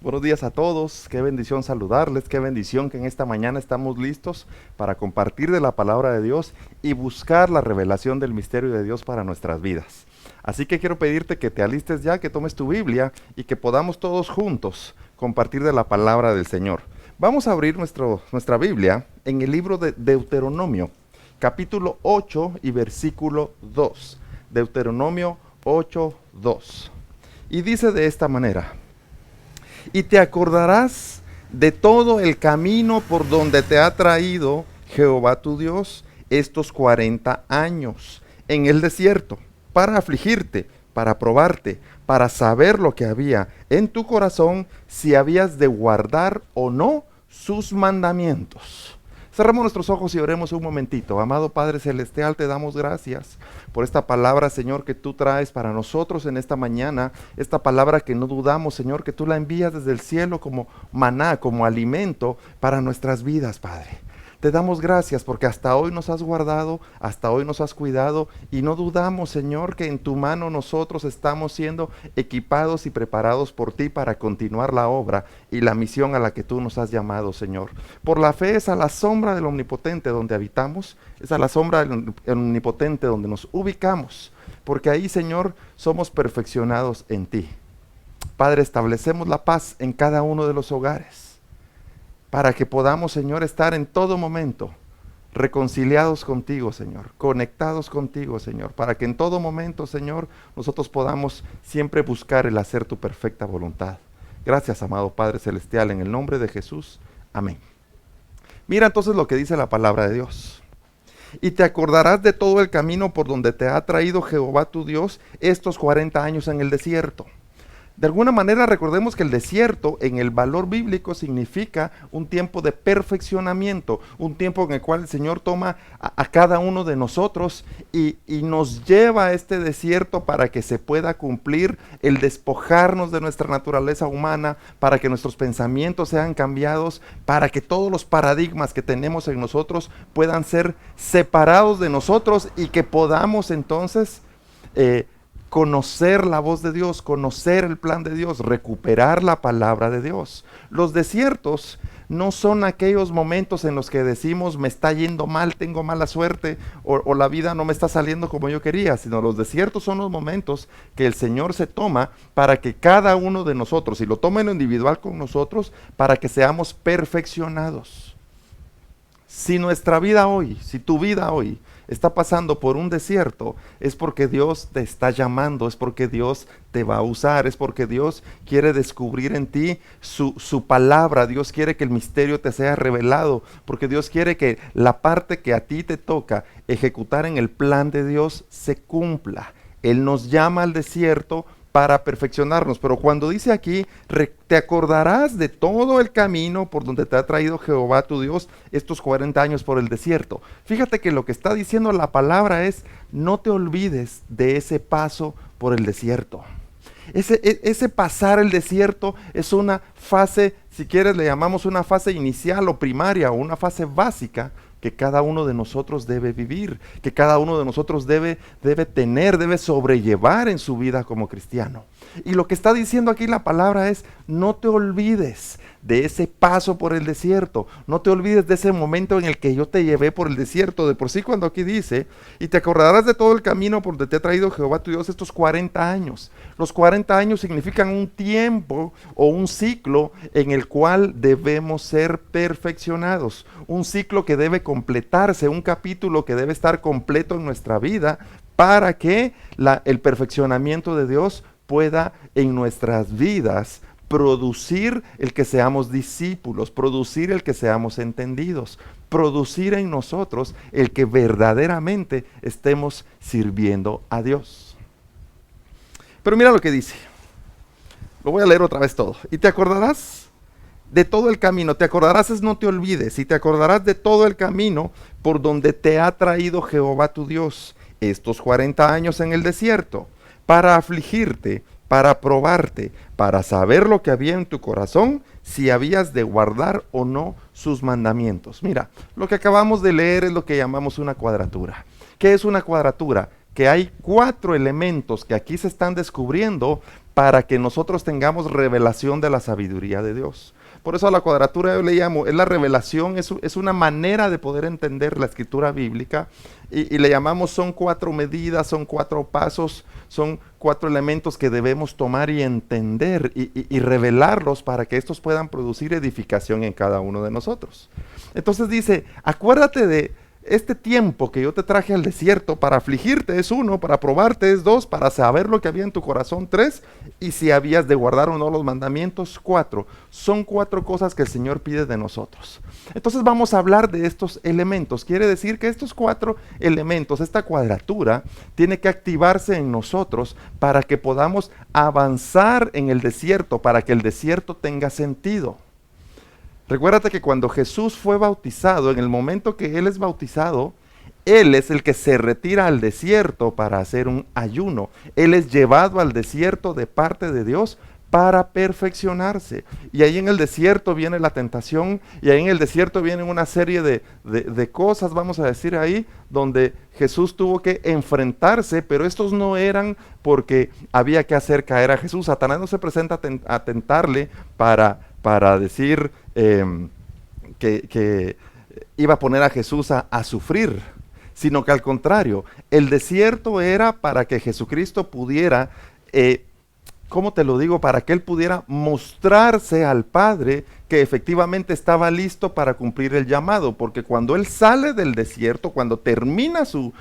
Buenos días a todos, qué bendición saludarles, qué bendición que en esta mañana estamos listos para compartir de la palabra de Dios y buscar la revelación del misterio de Dios para nuestras vidas. Así que quiero pedirte que te alistes ya, que tomes tu Biblia y que podamos todos juntos compartir de la palabra del Señor. Vamos a abrir nuestra Biblia en el libro de Deuteronomio, capítulo 8 y versículo 2. Deuteronomio 8, 2. Y dice de esta manera: y te acordarás de todo el camino por donde te ha traído Jehová tu Dios estos 40 años en el desierto, para afligirte, para probarte, para saber lo que había en tu corazón, si habías de guardar o no sus mandamientos. Cerremos nuestros ojos y oremos un momentito. Amado Padre Celestial, te damos gracias por esta palabra, Señor, que tú traes para nosotros en esta mañana. Esta palabra que no dudamos, Señor, que tú la envías desde el cielo como maná, como alimento para nuestras vidas, Padre. Te damos gracias porque hasta hoy nos has guardado, hasta hoy nos has cuidado y no dudamos, Señor, que en tu mano nosotros estamos siendo equipados y preparados por ti para continuar la obra y la misión a la que tú nos has llamado, Señor. Por la fe es a la sombra del Omnipotente donde habitamos, es a la sombra del Omnipotente donde nos ubicamos, porque ahí, Señor, somos perfeccionados en ti. Padre, establecemos la paz en cada uno de los hogares, para que podamos, Señor, estar en todo momento reconciliados contigo, Señor, conectados contigo, Señor, para que en todo momento, Señor, nosotros podamos siempre buscar el hacer tu perfecta voluntad. Gracias, amado Padre Celestial, en el nombre de Jesús. Amén. Mira entonces lo que dice la palabra de Dios. Y te acordarás de todo el camino por donde te ha traído Jehová tu Dios estos 40 años en el desierto. De alguna manera recordemos que el desierto en el valor bíblico significa un tiempo de perfeccionamiento, un tiempo en el cual el Señor toma a cada uno de nosotros y nos lleva a este desierto para que se pueda cumplir el despojarnos de nuestra naturaleza humana, para que nuestros pensamientos sean cambiados, para que todos los paradigmas que tenemos en nosotros puedan ser separados de nosotros y que podamos entonces conocer la voz de Dios, conocer el plan de Dios, recuperar la palabra de Dios. Los desiertos no son aquellos momentos en los que decimos me está yendo mal, tengo mala suerte o la vida no me está saliendo como yo quería, sino los desiertos son los momentos que el Señor se toma para que cada uno de nosotros, y lo toma en lo individual con nosotros, para que seamos perfeccionados. Si nuestra vida hoy, si tu vida hoy está pasando por un desierto, es porque Dios te está llamando, es porque Dios te va a usar, es porque Dios quiere descubrir en ti su palabra, Dios quiere que el misterio te sea revelado, porque Dios quiere que la parte que a ti te toca ejecutar en el plan de Dios se cumpla. Él nos llama al desierto para perfeccionarnos, pero cuando dice aquí, te acordarás de todo el camino por donde te ha traído Jehová tu Dios estos 40 años por el desierto. Fíjate que lo que está diciendo la palabra es, no te olvides de ese paso por el desierto. Ese pasar el desierto es una fase, si quieres le llamamos una fase inicial o primaria o una fase básica que cada uno de nosotros debe vivir, que cada uno de nosotros debe tener, debe sobrellevar en su vida como cristiano. Y lo que está diciendo aquí la palabra es, no te olvides de ese paso por el desierto, no te olvides de ese momento en el que yo te llevé por el desierto. De por sí cuando aquí dice, y te acordarás de todo el camino por donde te ha traído Jehová tu Dios estos 40 años. Los 40 años significan un tiempo o un ciclo en el cual debemos ser perfeccionados, un ciclo que debe completarse, un capítulo que debe estar completo en nuestra vida para que el perfeccionamiento de Dios pueda en nuestras vidas producir el que seamos discípulos, producir el que seamos entendidos, producir en nosotros el que verdaderamente estemos sirviendo a Dios. Pero mira lo que dice, lo voy a leer otra vez todo. Y te acordarás de todo el camino, te acordarás es no te olvides, y te acordarás de todo el camino por donde te ha traído Jehová tu Dios estos 40 años en el desierto, para afligirte, para probarte, para saber lo que había en tu corazón, si habías de guardar o no sus mandamientos. Mira, lo que acabamos de leer es lo que llamamos una cuadratura. ¿Qué es una cuadratura? Que hay 4 elementos que aquí se están descubriendo para que nosotros tengamos revelación de la sabiduría de Dios. Por eso a la cuadratura yo le llamo, es la revelación, es una manera de poder entender la escritura bíblica y le llamamos, son 4 medidas, son 4 pasos, son 4 elementos que debemos tomar y entender y revelarlos para que estos puedan producir edificación en cada uno de nosotros. Entonces dice, acuérdate de este tiempo que yo te traje al desierto para afligirte es 1, para probarte es 2, para saber lo que había en tu corazón 3, y si habías de guardar o no los mandamientos 4. Son 4 cosas que el Señor pide de nosotros. Entonces vamos a hablar de estos elementos. Quiere decir que estos 4 elementos, esta cuadratura, tiene que activarse en nosotros para que podamos avanzar en el desierto, para que el desierto tenga sentido. Recuérdate que cuando Jesús fue bautizado, en el momento que Él es bautizado, Él es el que se retira al desierto para hacer un ayuno. Él es llevado al desierto de parte de Dios para perfeccionarse. Y ahí en el desierto viene la tentación, y ahí en el desierto viene una serie de cosas, vamos a decir ahí, donde Jesús tuvo que enfrentarse, pero estos no eran porque había que hacer caer a Jesús. Satanás no se presenta a tentarle para decir que iba a poner a Jesús a sufrir, sino que al contrario, el desierto era para que Jesucristo pudiera, ¿cómo te lo digo? Para que Él pudiera mostrarse al Padre que efectivamente estaba listo para cumplir el llamado, porque cuando Él sale del desierto, cuando termina su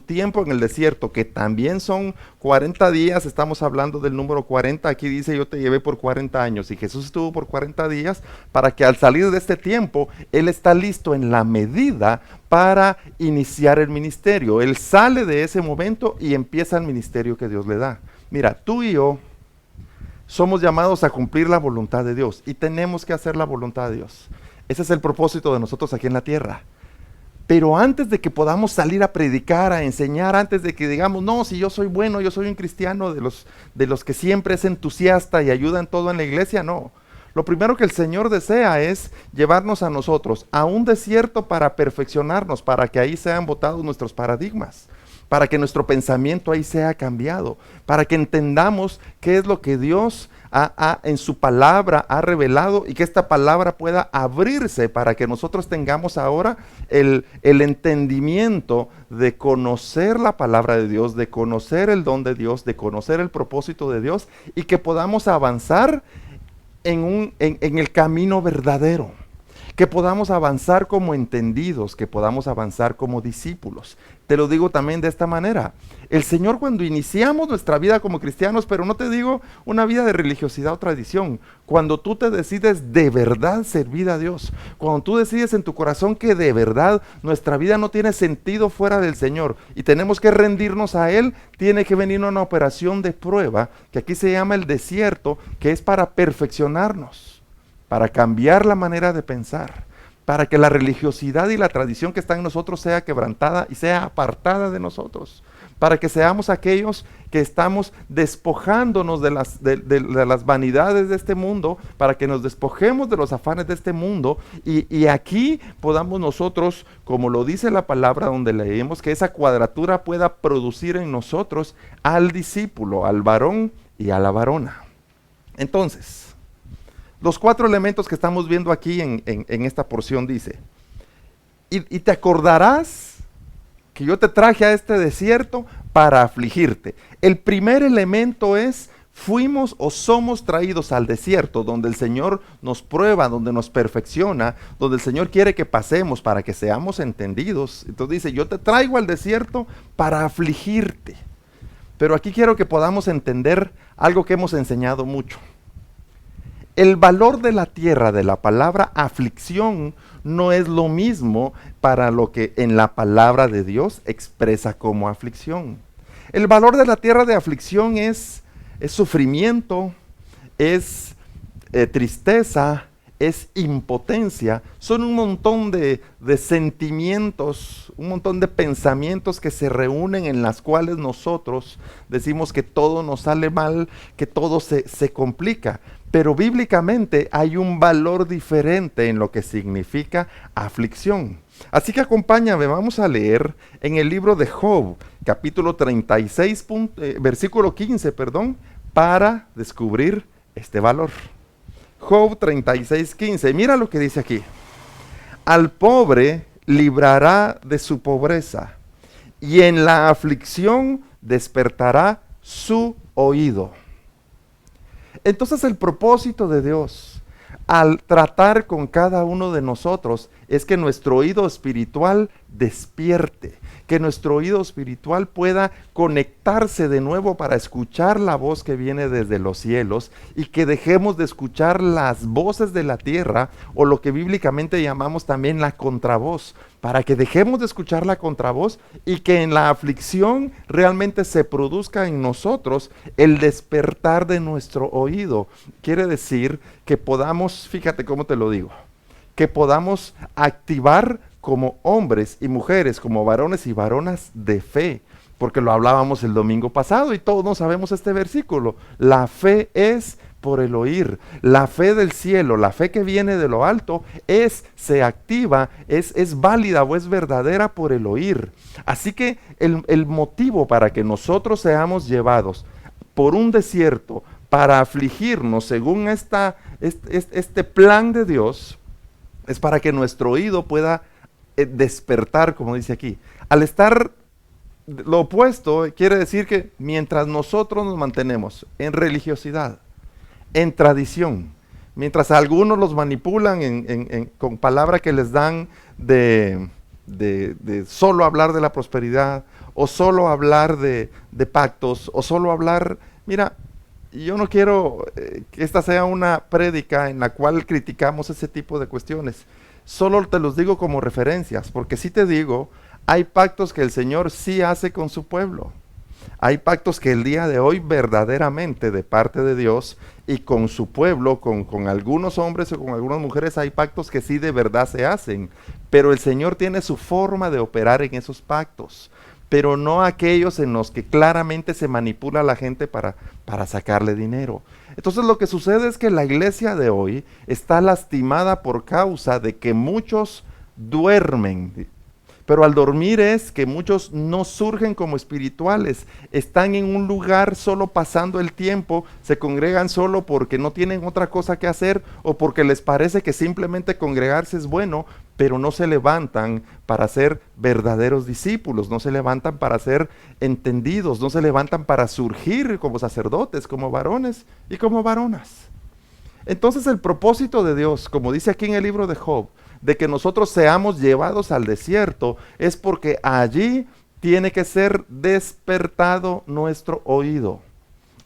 tiempo en el desierto, que también son 40 días, estamos hablando del número 40, aquí dice yo te llevé por 40 años, y Jesús estuvo por 40 días, para que al salir de este tiempo, Él está listo en la medida para iniciar el ministerio. Él sale de ese momento y empieza el ministerio que Dios le da. Mira, tú y yo somos llamados a cumplir la voluntad de Dios y tenemos que hacer la voluntad de Dios. Ese es el propósito de nosotros aquí en la tierra. Pero antes de que podamos salir a predicar, a enseñar, antes de que digamos, no, si yo soy bueno, yo soy un cristiano de los que siempre es entusiasta y ayuda en todo en la iglesia, no. Lo primero que el Señor desea es llevarnos a nosotros a un desierto para perfeccionarnos, para que ahí sean botados nuestros paradigmas, para que nuestro pensamiento ahí sea cambiado, para que entendamos qué es lo que Dios en su palabra ha revelado y que esta palabra pueda abrirse para que nosotros tengamos ahora el entendimiento de conocer la palabra de Dios, de conocer el don de Dios, de conocer el propósito de Dios y que podamos avanzar en el camino verdadero. Que podamos avanzar como entendidos, que podamos avanzar como discípulos. Te lo digo también de esta manera. El Señor, cuando iniciamos nuestra vida como cristianos, pero no te digo una vida de religiosidad o tradición, cuando tú te decides de verdad servir a Dios, cuando tú decides en tu corazón que de verdad nuestra vida no tiene sentido fuera del Señor y tenemos que rendirnos a Él, tiene que venir una operación de prueba, que aquí se llama el desierto, que es para perfeccionarnos, para cambiar la manera de pensar, para que la religiosidad y la tradición que está en nosotros sea quebrantada y sea apartada de nosotros, para que seamos aquellos que estamos despojándonos de las vanidades de este mundo, para que nos despojemos de los afanes de este mundo y aquí podamos nosotros, como lo dice la palabra donde leemos, que esa cuadratura pueda producir en nosotros al discípulo, al varón y a la varona. Entonces, los 4 elementos que estamos viendo aquí en esta porción dice, y te acordarás que yo te traje a este desierto para afligirte. El primer elemento es, fuimos o somos traídos al desierto, donde el Señor nos prueba, donde nos perfecciona, donde el Señor quiere que pasemos para que seamos entendidos. Entonces dice, yo te traigo al desierto para afligirte. Pero aquí quiero que podamos entender algo que hemos enseñado mucho. El valor de la tierra, de la palabra aflicción, no es lo mismo para lo que en la palabra de Dios expresa como aflicción. El valor de la tierra de aflicción es sufrimiento, es tristeza, es impotencia. Son un montón de sentimientos, un montón de pensamientos que se reúnen en las cuales nosotros decimos que todo nos sale mal, que todo se complica. Pero bíblicamente hay un valor diferente en lo que significa aflicción. Así que acompáñame, vamos a leer en el libro de Job, capítulo 36, versículo 15, para descubrir este valor. Job 36:15, mira lo que dice aquí. Al pobre librará de su pobreza, y en la aflicción despertará su oído. Entonces el propósito de Dios al tratar con cada uno de nosotros es que nuestro oído espiritual despierte, que nuestro oído espiritual pueda conectarse de nuevo para escuchar la voz que viene desde los cielos, y que dejemos de escuchar las voces de la tierra, o lo que bíblicamente llamamos también la contravoz, para que dejemos de escuchar la contravoz y que en la aflicción realmente se produzca en nosotros el despertar de nuestro oído. Quiere decir que podamos, fíjate cómo te lo digo, que podamos activar como hombres y mujeres, como varones y varonas de fe, porque lo hablábamos el domingo pasado y todos sabemos este versículo. La fe es por el oír. La fe del cielo, la fe que viene de lo alto, se activa, es válida o es verdadera por el oír. Así que el motivo para que nosotros seamos llevados por un desierto para afligirnos según este plan de Dios, es para que nuestro oído pueda despertar, como dice aquí. Al estar lo opuesto, quiere decir que mientras nosotros nos mantenemos en religiosidad, en tradición, mientras algunos los manipulan con palabra que les dan de solo hablar de la prosperidad, o solo hablar de pactos, o solo hablar, mira, yo no quiero que esta sea una prédica en la cual criticamos ese tipo de cuestiones. Solo te los digo como referencias, porque si te digo, hay pactos que el Señor sí hace con su pueblo. Hay pactos que el día de hoy verdaderamente de parte de Dios y con su pueblo, con algunos hombres o con algunas mujeres, hay pactos que sí de verdad se hacen. Pero el Señor tiene su forma de operar en esos pactos, pero no aquellos en los que claramente se manipula a la gente para sacarle dinero. Entonces lo que sucede es que la iglesia de hoy está lastimada por causa de que muchos duermen. Pero al dormir es que muchos no surgen como espirituales, están en un lugar solo pasando el tiempo, se congregan solo porque no tienen otra cosa que hacer, o porque les parece que simplemente congregarse es bueno, pero no se levantan para ser verdaderos discípulos, no se levantan para ser entendidos, no se levantan para surgir como sacerdotes, como varones y como varonas. Entonces el propósito de Dios, como dice aquí en el libro de Job, de que nosotros seamos llevados al desierto, es porque allí tiene que ser despertado nuestro oído.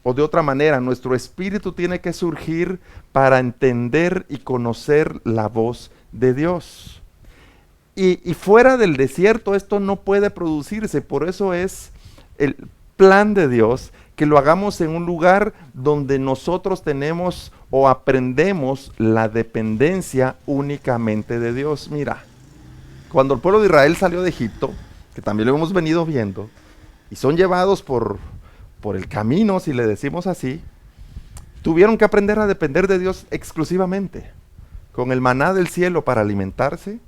O de otra manera, nuestro espíritu tiene que surgir para entender y conocer la voz de Dios. Y fuera del desierto esto no puede producirse, por eso es el plan de Dios que lo hagamos en un lugar donde nosotros tenemos o aprendemos la dependencia únicamente de Dios. Mira, cuando el pueblo de Israel salió de Egipto, que también lo hemos venido viendo, y son llevados por el camino, si le decimos así, tuvieron que aprender a depender de Dios exclusivamente, con el maná del cielo para alimentarse,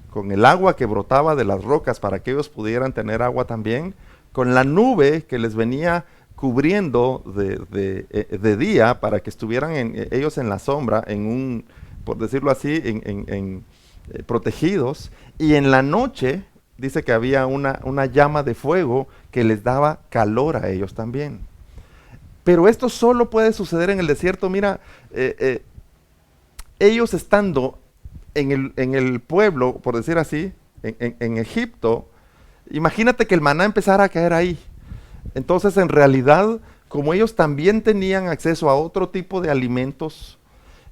con el agua que brotaba de las rocas para que ellos pudieran tener agua también, con la nube que les venía cubriendo de día para que estuvieran ellos en la sombra, por decirlo así, protegidos, y en la noche dice que había una llama de fuego que les daba calor a ellos también. Pero esto solo puede suceder en el desierto. Mira, ellos estando en el pueblo, por decir así, en Egipto, imagínate que el maná empezara a caer ahí. Entonces, en realidad, como ellos también tenían acceso a otro tipo de alimentos,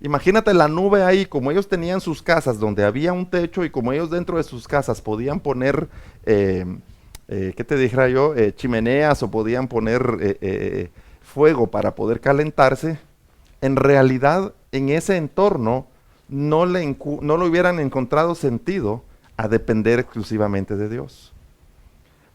imagínate la nube ahí, como ellos tenían sus casas donde había un techo, y como ellos dentro de sus casas podían poner, ¿qué te dijera yo? Chimeneas, o podían poner fuego para poder calentarse, en realidad en ese entorno no le hubieran encontrado sentido a depender exclusivamente de Dios.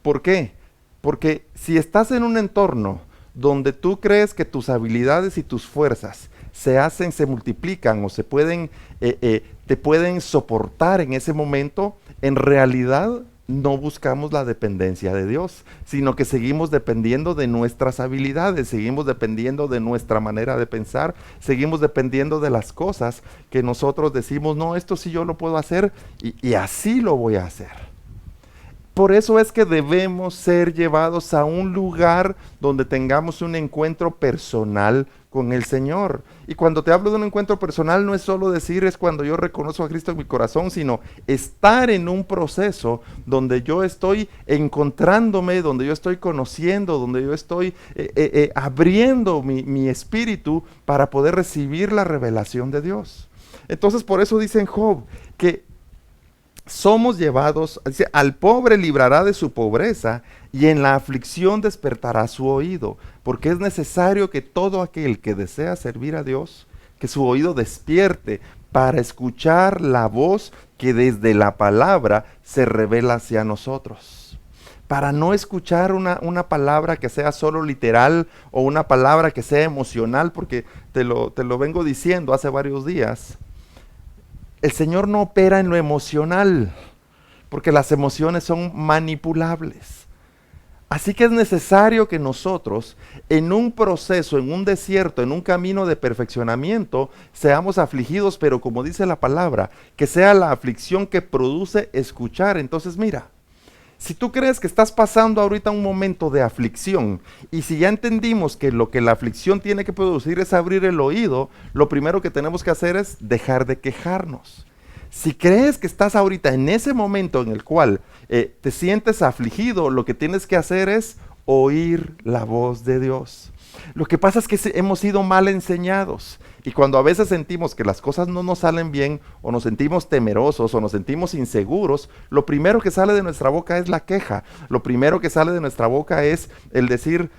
¿Por qué? Porque si estás en un entorno donde tú crees que tus habilidades y tus fuerzas se multiplican, o te pueden soportar en ese momento, en realidad no buscamos la dependencia de Dios, sino que seguimos dependiendo de nuestras habilidades, seguimos dependiendo de nuestra manera de pensar, seguimos dependiendo de las cosas que nosotros decimos, no, esto sí yo lo puedo hacer y así lo voy a hacer. Por eso es que debemos ser llevados a un lugar donde tengamos un encuentro personal con el Señor. Y cuando te hablo de un encuentro personal, no es solo decir es cuando yo reconozco a Cristo en mi corazón, sino estar en un proceso donde yo estoy encontrándome, donde yo estoy conociendo, donde yo estoy abriendo mi espíritu para poder recibir la revelación de Dios. Entonces por eso dice en Job que somos llevados, dice, al pobre librará de su pobreza y en la aflicción despertará su oído, porque es necesario que todo aquel que desea servir a Dios, que su oído despierte para escuchar la voz que desde la palabra se revela hacia nosotros. Para no escuchar una palabra que sea solo literal o una palabra que sea emocional, porque te lo vengo diciendo hace varios días. El Señor no opera en lo emocional, porque las emociones son manipulables. Así que es necesario que nosotros, en un proceso, en un desierto, en un camino de perfeccionamiento, seamos afligidos, pero como dice la palabra, que sea la aflicción que produce escuchar. Entonces mira, si tú crees que estás pasando ahorita un momento de aflicción y si ya entendimos que lo que la aflicción tiene que producir es abrir el oído, lo primero que tenemos que hacer es dejar de quejarnos. Si crees que estás ahorita en ese momento en el cual te sientes afligido, lo que tienes que hacer es oír la voz de Dios. Lo que pasa es que hemos sido mal enseñados y cuando a veces sentimos que las cosas no nos salen bien o nos sentimos temerosos o nos sentimos inseguros, lo primero que sale de nuestra boca es la queja, lo primero que sale de nuestra boca es el decir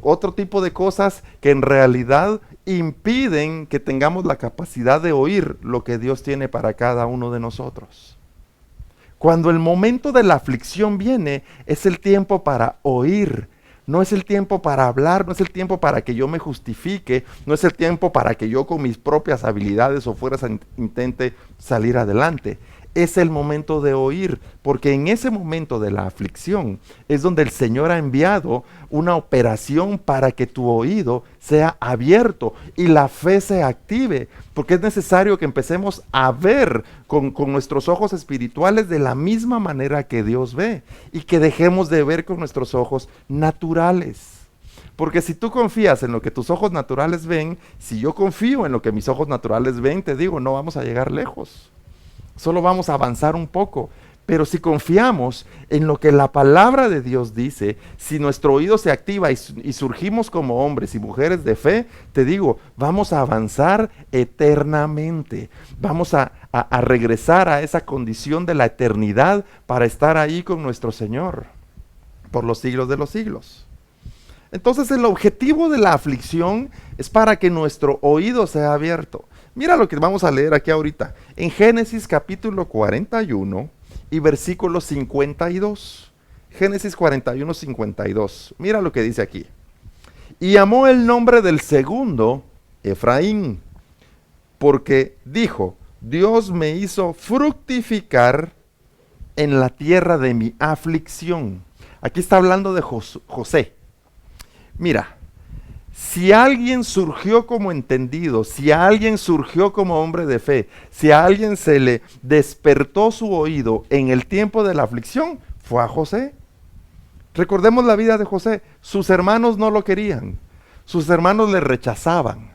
otro tipo de cosas que en realidad impiden que tengamos la capacidad de oír lo que Dios tiene para cada uno de nosotros. Cuando el momento de la aflicción viene, es el tiempo para oír. No es el tiempo para hablar, no es el tiempo para que yo me justifique, no es el tiempo para que yo con mis propias habilidades o fuerzas intente salir adelante. Es el momento de oír, porque en ese momento de la aflicción es donde el Señor ha enviado una operación para que tu oído sea abierto y la fe se active, porque es necesario que empecemos a ver con nuestros ojos espirituales de la misma manera que Dios ve y que dejemos de ver con nuestros ojos naturales. Porque si tú confías en lo que tus ojos naturales ven, si yo confío en lo que mis ojos naturales ven, te digo, no vamos a llegar lejos. Solo vamos a avanzar un poco. Pero si confiamos en lo que la palabra de Dios dice, si nuestro oído se activa y surgimos como hombres y mujeres de fe, te digo, vamos a avanzar eternamente. Vamos a regresar a esa condición de la eternidad para estar ahí con nuestro Señor por los siglos de los siglos. Entonces el objetivo de la aflicción es para que nuestro oído sea abierto. Mira lo que vamos a leer aquí ahorita, en Génesis capítulo 41 y versículo 52. Génesis 41, 52. Mira lo que dice aquí. Y llamó el nombre del segundo Efraín, porque dijo, Dios me hizo fructificar en la tierra de mi aflicción. Aquí está hablando de José. Mira, si alguien surgió como entendido, si alguien surgió como hombre de fe, si a alguien se le despertó su oído en el tiempo de la aflicción, fue a José. Recordemos la vida de José. Sus hermanos no lo querían. Sus hermanos le rechazaban.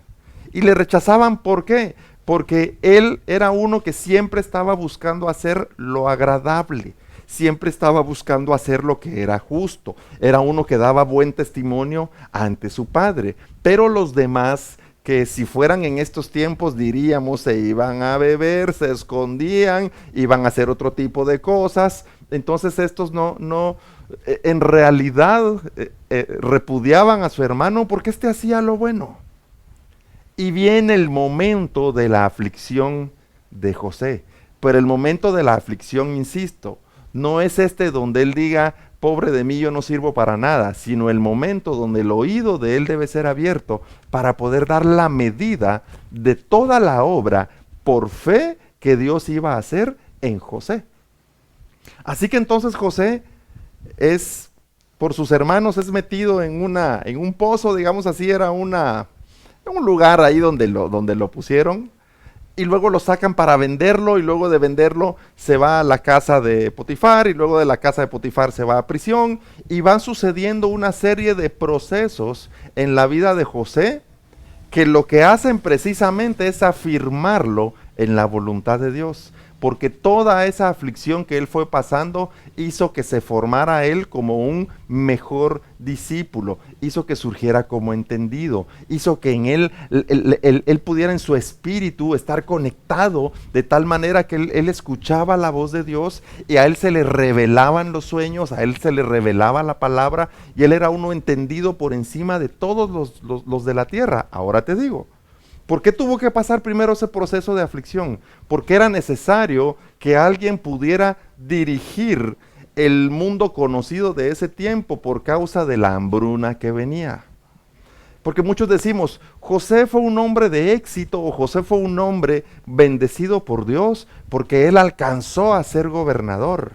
¿Y le rechazaban por qué? Porque él era uno que siempre estaba buscando hacer lo agradable. Siempre estaba buscando hacer lo que era justo. Era uno que daba buen testimonio ante su padre. Pero los demás, que si fueran en estos tiempos, diríamos, se iban a beber, se escondían, iban a hacer otro tipo de cosas. Entonces estos en realidad repudiaban a su hermano porque éste hacía lo bueno. Y viene el momento de la aflicción de José. Pero el momento de la aflicción, insisto, no es donde él diga, pobre de mí, yo no sirvo para nada, sino el momento donde el oído de él debe ser abierto para poder dar la medida de toda la obra por fe que Dios iba a hacer en José. Así que entonces José es, por sus hermanos, es metido en un pozo, digamos así, era un lugar ahí donde lo pusieron, y luego lo sacan para venderlo, y luego de venderlo se va a la casa de Potifar, y luego de la casa de Potifar se va a prisión, y van sucediendo una serie de procesos en la vida de José, que lo que hacen precisamente es afirmarlo en la voluntad de Dios, porque toda esa aflicción que él fue pasando hizo que se formara él como un mejor discípulo, hizo que surgiera como entendido, hizo que en él pudiera en su espíritu estar conectado de tal manera que él escuchaba la voz de Dios y a él se le revelaban los sueños, a él se le revelaba la palabra y él era uno entendido por encima de todos los de la tierra. Ahora te digo, ¿por qué tuvo que pasar primero ese proceso de aflicción? Porque era necesario que alguien pudiera dirigir el mundo conocido de ese tiempo por causa de la hambruna que venía. Porque muchos decimos, José fue un hombre de éxito o José fue un hombre bendecido por Dios porque él alcanzó a ser gobernador.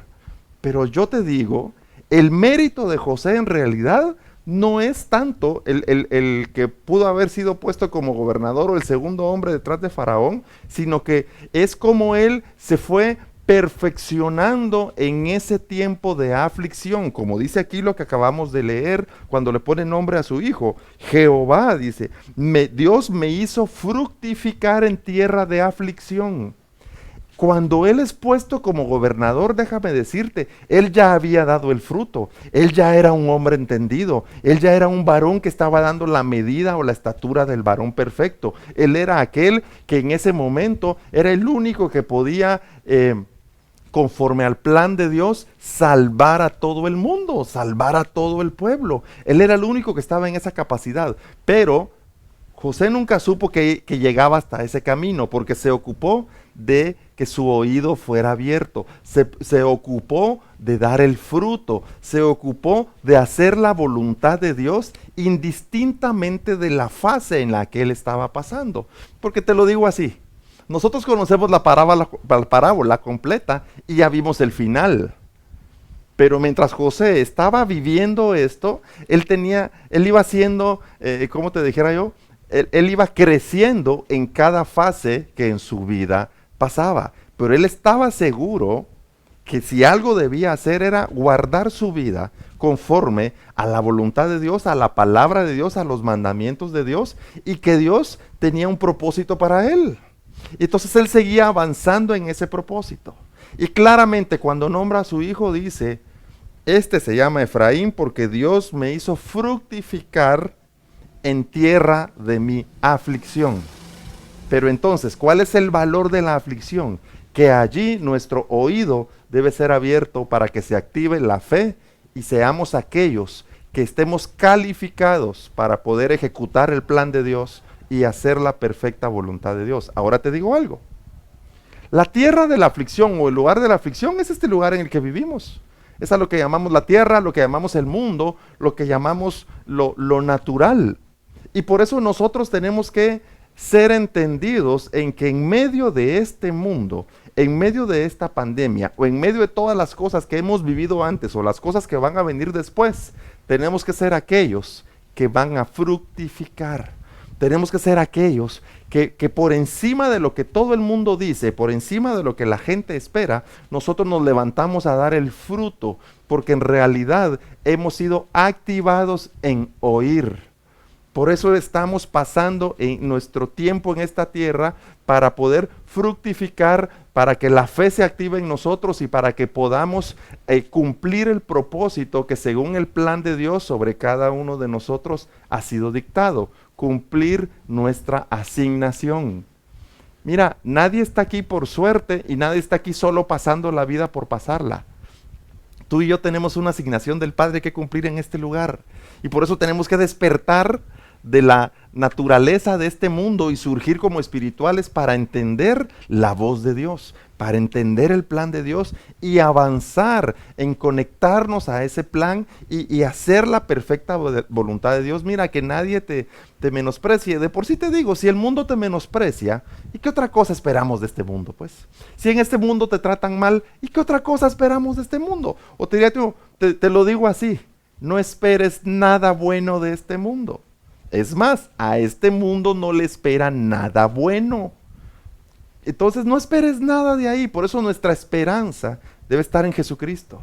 Pero yo te digo, el mérito de José en realidad no es tanto el que pudo haber sido puesto como gobernador o el segundo hombre detrás de Faraón, sino que es como él se fue perfeccionando en ese tiempo de aflicción, como dice aquí lo que acabamos de leer cuando le pone nombre a su hijo. Jehová dice, Dios me hizo fructificar en tierra de aflicción. Cuando él es puesto como gobernador, déjame decirte, él ya había dado el fruto, él ya era un hombre entendido, él ya era un varón que estaba dando la medida o la estatura del varón perfecto. Él era aquel que en ese momento era el único que podía, conforme al plan de Dios, salvar a todo el mundo, salvar a todo el pueblo. Él era el único que estaba en esa capacidad, pero José nunca supo que llegaba hasta ese camino, porque se ocupó de que su oído fuera abierto, se ocupó de dar el fruto, se ocupó de hacer la voluntad de Dios indistintamente de la fase en la que él estaba pasando. Porque te lo digo así, nosotros conocemos la parábola completa y ya vimos el final. Pero mientras José estaba viviendo esto, él iba haciendo, ¿cómo te dijera yo? Él iba creciendo en cada fase que en su vida pasaba, pero él estaba seguro que si algo debía hacer era guardar su vida conforme a la voluntad de Dios, a la palabra de Dios, a los mandamientos de Dios, y que Dios tenía un propósito para él. Y entonces él seguía avanzando en ese propósito. Y claramente cuando nombra a su hijo dice, este se llama Efraín porque Dios me hizo fructificar en tierra de mi aflicción. Pero entonces, ¿cuál es el valor de la aflicción? Que allí nuestro oído debe ser abierto para que se active la fe y seamos aquellos que estemos calificados para poder ejecutar el plan de Dios y hacer la perfecta voluntad de Dios. Ahora te digo algo. La tierra de la aflicción o el lugar de la aflicción es este lugar en el que vivimos. Es a lo que llamamos la tierra, lo que llamamos el mundo, lo que llamamos lo natural. Y por eso nosotros tenemos que ser entendidos en que en medio de este mundo, en medio de esta pandemia o en medio de todas las cosas que hemos vivido antes o las cosas que van a venir después, tenemos que ser aquellos que van a fructificar. Tenemos que ser aquellos que por encima de lo que todo el mundo dice, por encima de lo que la gente espera, nosotros nos levantamos a dar el fruto, porque en realidad hemos sido activados en oír. Por eso estamos pasando en nuestro tiempo en esta tierra para poder fructificar, para que la fe se active en nosotros y para que podamos cumplir el propósito que según el plan de Dios sobre cada uno de nosotros ha sido dictado, cumplir nuestra asignación. Mira, nadie está aquí por suerte y nadie está aquí solo pasando la vida por pasarla. Tú y yo tenemos una asignación del Padre que cumplir en este lugar y por eso tenemos que despertar de la naturaleza de este mundo y surgir como espirituales para entender la voz de Dios, para entender el plan de Dios y avanzar en conectarnos a ese plan y hacer la perfecta voluntad de Dios. Mira, que nadie te menosprecie. De por sí te digo, si el mundo te menosprecia, ¿y qué otra cosa esperamos de este mundo? Pues, si en este mundo te tratan mal, ¿y qué otra cosa esperamos de este mundo? O te diría, te lo digo así, no esperes nada bueno de este mundo. Es más, a este mundo no le espera nada bueno. Entonces no esperes nada de ahí. Por eso nuestra esperanza debe estar en Jesucristo.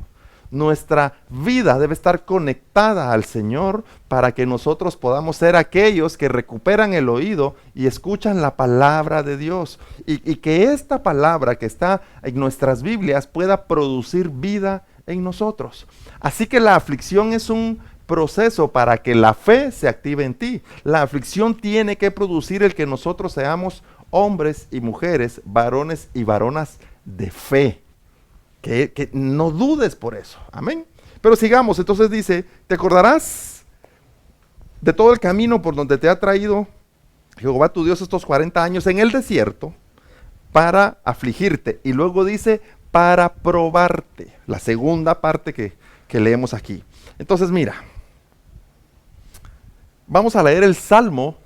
Nuestra vida debe estar conectada al Señor para que nosotros podamos ser aquellos que recuperan el oído y escuchan la palabra de Dios. Y que esta palabra que está en nuestras Biblias pueda producir vida en nosotros. Así que la aflicción es un proceso para que la fe se active en ti. La aflicción tiene que producir el que nosotros seamos hombres y mujeres, varones y varonas de fe. Que no dudes por eso. Amén. Pero sigamos, entonces dice, te acordarás de todo el camino por donde te ha traído Jehová tu Dios estos 40 años en el desierto para afligirte. Y luego dice, para probarte. La segunda parte que leemos aquí. Entonces mira, vamos a leer el Salmo,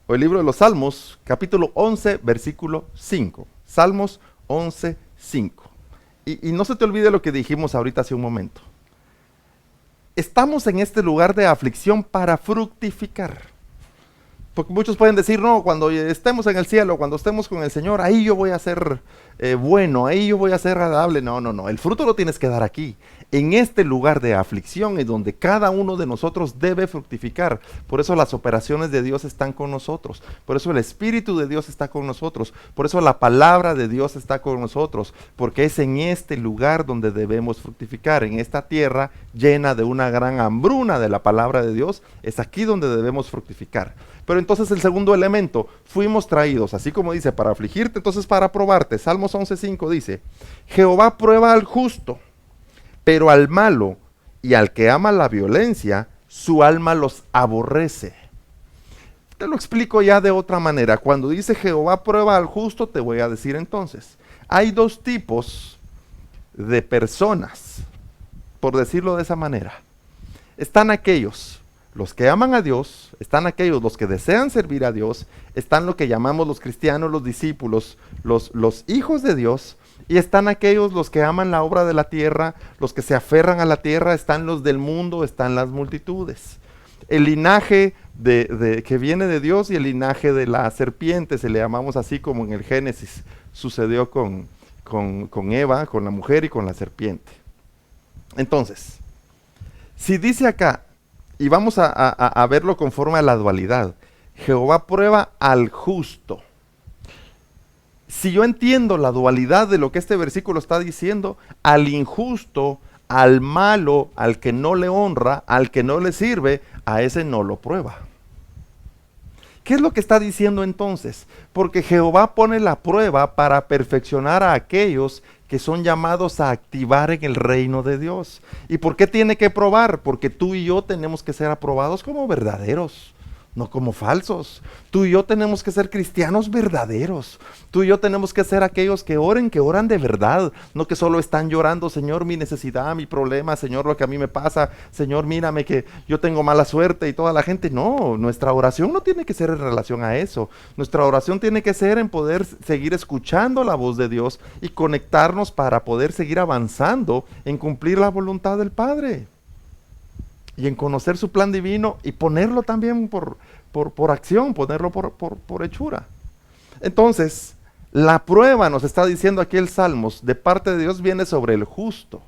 o el libro de los Salmos, capítulo 11, versículo 5. Salmos 11, 5. Y no se te olvide lo que dijimos ahorita hace un momento. Estamos en este lugar de aflicción para fructificar. Porque muchos pueden decir, no, cuando estemos en el cielo, cuando estemos con el Señor, ahí yo voy a ser bueno, ahí yo voy a ser agradable. No, no, no, el fruto lo tienes que dar aquí, en este lugar de aflicción, en donde cada uno de nosotros debe fructificar. Por eso las operaciones de Dios están con nosotros, por eso el Espíritu de Dios está con nosotros, por eso la palabra de Dios está con nosotros, porque es en este lugar donde debemos fructificar, en esta tierra llena de una gran hambruna de la palabra de Dios, es aquí donde debemos fructificar. Pero entonces el segundo elemento, fuimos traídos, así como dice, para afligirte, entonces para probarte. Salmos 11:5 dice, Jehová prueba al justo, pero al malo y al que ama la violencia, su alma los aborrece. Te lo explico ya de otra manera. Cuando dice Jehová prueba al justo, te voy a decir entonces, hay dos tipos de personas, por decirlo de esa manera. Están aquellos los que aman a Dios, están aquellos los que desean servir a Dios, están lo que llamamos los cristianos, los discípulos, los hijos de Dios, y están aquellos los que aman la obra de la tierra, los que se aferran a la tierra, están los del mundo, están las multitudes. El linaje que viene de Dios y el linaje de la serpiente, se le llamamos así como en el Génesis, sucedió con Eva, con la mujer y con la serpiente. Entonces, si dice acá, y vamos a verlo conforme a la dualidad. Jehová prueba al justo. Si yo entiendo la dualidad de lo que este versículo está diciendo, al injusto, al malo, al que no le honra, al que no le sirve, a ese no lo prueba. ¿Qué es lo que está diciendo entonces? Porque Jehová pone la prueba para perfeccionar a aquellos que son llamados a activar en el reino de Dios. ¿Y por qué tiene que probar? Porque tú y yo tenemos que ser aprobados como verdaderos, no como falsos. Tú y yo tenemos que ser cristianos verdaderos. Tú y yo tenemos que ser aquellos que oran de verdad, no que solo están llorando, Señor, mi necesidad, mi problema, Señor, lo que a mí me pasa, Señor, mírame que yo tengo mala suerte y toda la gente. No, nuestra oración no tiene que ser en relación a eso. Nuestra oración tiene que ser en poder seguir escuchando la voz de Dios y conectarnos para poder seguir avanzando en cumplir la voluntad del Padre. Y en conocer su plan divino y ponerlo también por acción, ponerlo por hechura. Entonces, la prueba, nos está diciendo aquí el Salmos, de parte de Dios viene sobre el justo.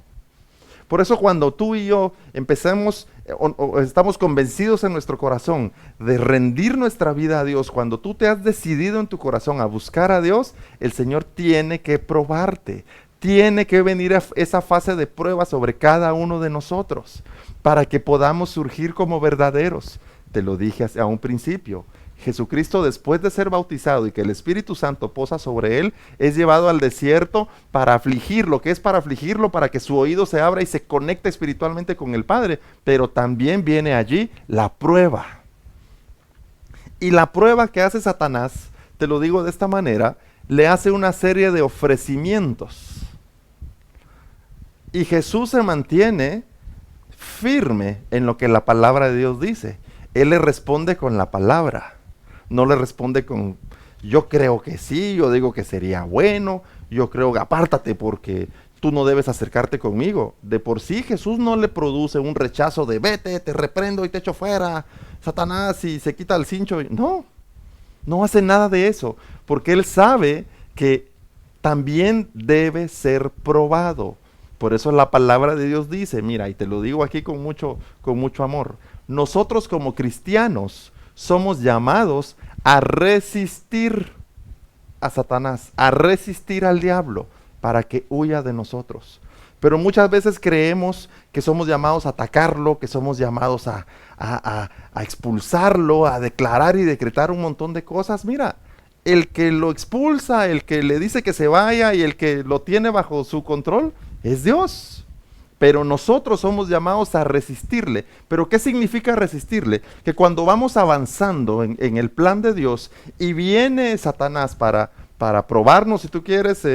Por eso cuando tú y yo empecemos o estamos convencidos en nuestro corazón de rendir nuestra vida a Dios, cuando tú te has decidido en tu corazón a buscar a Dios, el Señor tiene que probarte. Tiene que venir a esa fase de prueba sobre cada uno de nosotros para que podamos surgir como verdaderos. Te lo dije a un principio. Jesucristo, después de ser bautizado y que el Espíritu Santo posa sobre él, es llevado al desierto para afligirlo. ¿Qué es para afligirlo? Para que su oído se abra y se conecte espiritualmente con el Padre. Pero también viene allí la prueba. Y la prueba que hace Satanás, te lo digo de esta manera, le hace una serie de ofrecimientos. Y Jesús se mantiene firme en lo que la palabra de Dios dice. Él le responde con la palabra, no le responde con yo creo que sí, yo digo que sería bueno, yo creo que apártate porque tú no debes acercarte conmigo. De por sí Jesús no le produce un rechazo de vete, te reprendo y te echo fuera, Satanás, y se quita el cincho. No, no hace nada de eso, porque él sabe que también debe ser probado. Por eso la palabra de Dios dice, mira, y te lo digo aquí con mucho amor, nosotros como cristianos somos llamados a resistir a Satanás, a resistir al diablo para que huya de nosotros. Pero muchas veces creemos que somos llamados a atacarlo, que somos llamados a expulsarlo, a declarar y decretar un montón de cosas. Mira, el que lo expulsa, el que le dice que se vaya y el que lo tiene bajo su control es Dios. Pero nosotros somos llamados a resistirle. ¿Pero qué significa resistirle? Que cuando vamos avanzando en el plan de Dios y viene Satanás para probarnos, si tú quieres,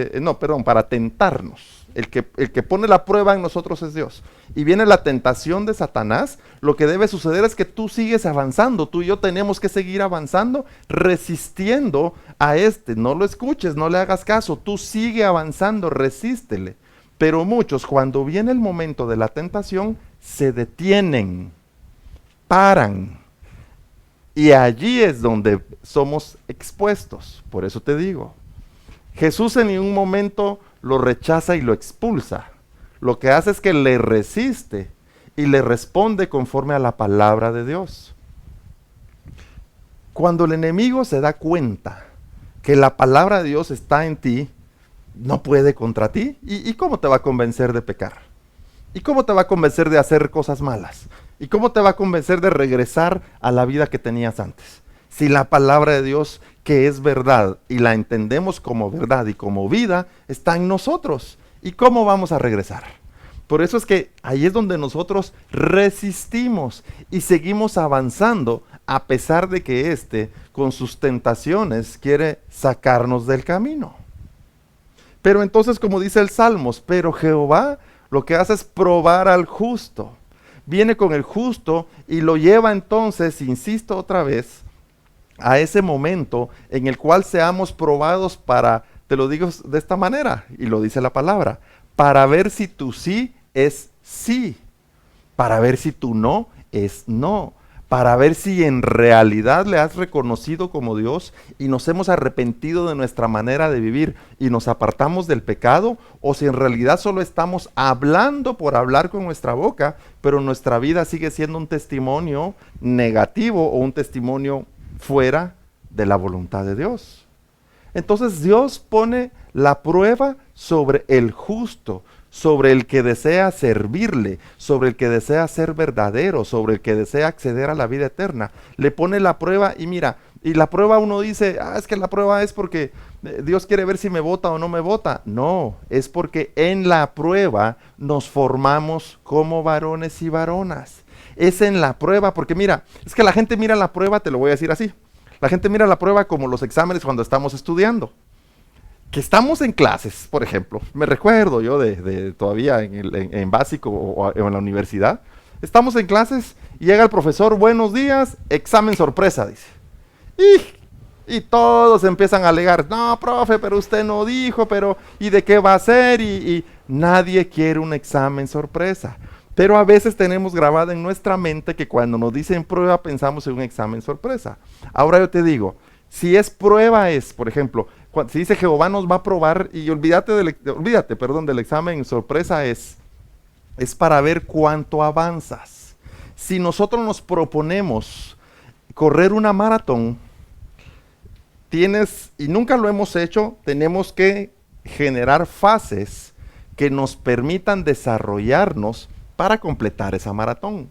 para tentarnos. El que pone la prueba en nosotros es Dios. Y viene la tentación de Satanás, lo que debe suceder es que tú sigues avanzando. Tú y yo tenemos que seguir avanzando, resistiendo a este. No lo escuches, no le hagas caso. Tú sigue avanzando, resístele. Pero muchos, cuando viene el momento de la tentación, se detienen, paran. Y allí es donde somos expuestos. Por eso te digo, Jesús en ningún momento lo rechaza y lo expulsa. Lo que hace es que le resiste y le responde conforme a la palabra de Dios. Cuando el enemigo se da cuenta que la palabra de Dios está en ti, no puede contra ti. ¿Y cómo te va a convencer de pecar? ¿Y cómo te va a convencer de hacer cosas malas? ¿Y cómo te va a convencer de regresar a la vida que tenías antes? Si la palabra de Dios, que es verdad, y la entendemos como verdad y como vida, está en nosotros. ¿Y cómo vamos a regresar? Por eso es que ahí es donde nosotros resistimos y seguimos avanzando, a pesar de que éste, con sus tentaciones, quiere sacarnos del camino. Pero entonces, como dice el Salmos, pero Jehová lo que hace es probar al justo. Viene con el justo y lo lleva entonces, insisto otra vez, a ese momento en el cual seamos probados para, te lo digo de esta manera, y lo dice la palabra, para ver si tu sí es sí, para ver si tu no es no, para ver si en realidad le has reconocido como Dios y nos hemos arrepentido de nuestra manera de vivir y nos apartamos del pecado, o si en realidad solo estamos hablando por hablar con nuestra boca, pero nuestra vida sigue siendo un testimonio negativo o un testimonio fuera de la voluntad de Dios. Entonces Dios pone la prueba sobre el justo, sobre el que desea servirle, sobre el que desea ser verdadero, sobre el que desea acceder a la vida eterna. Le pone la prueba y mira, y la prueba uno dice, es que la prueba es porque Dios quiere ver si me vota o no me vota. No, es porque en la prueba nos formamos como varones y varonas. Es en la prueba, porque mira, es que la gente mira la prueba, te lo voy a decir así. La gente mira la prueba como los exámenes cuando estamos estudiando. Que estamos en clases, por ejemplo, me recuerdo yo de todavía en básico o en la universidad, estamos en clases y llega el profesor, buenos días, examen sorpresa, dice. Y todos empiezan a alegar, no, profe, pero usted no dijo, pero ¿y de qué va a ser? Y nadie quiere un examen sorpresa. Pero a veces tenemos grabado en nuestra mente que cuando nos dicen prueba pensamos en un examen sorpresa. Ahora yo te digo, si es prueba es, por ejemplo, si dice Jehová nos va a probar, y olvídate del examen sorpresa es para ver cuánto avanzas. Si nosotros nos proponemos correr una maratón, y nunca lo hemos hecho, tenemos que generar fases que nos permitan desarrollarnos para completar esa maratón.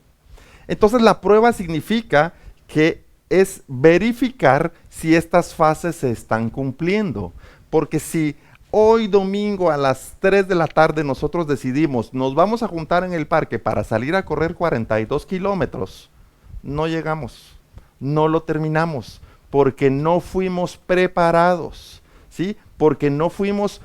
Entonces la prueba significa que es verificar si estas fases se están cumpliendo. Porque si hoy domingo a las 3 de la tarde nosotros decidimos, nos vamos a juntar en el parque para salir a correr 42 kilómetros, no llegamos, no lo terminamos, porque no fuimos preparados. ¿sí? Porque no fuimos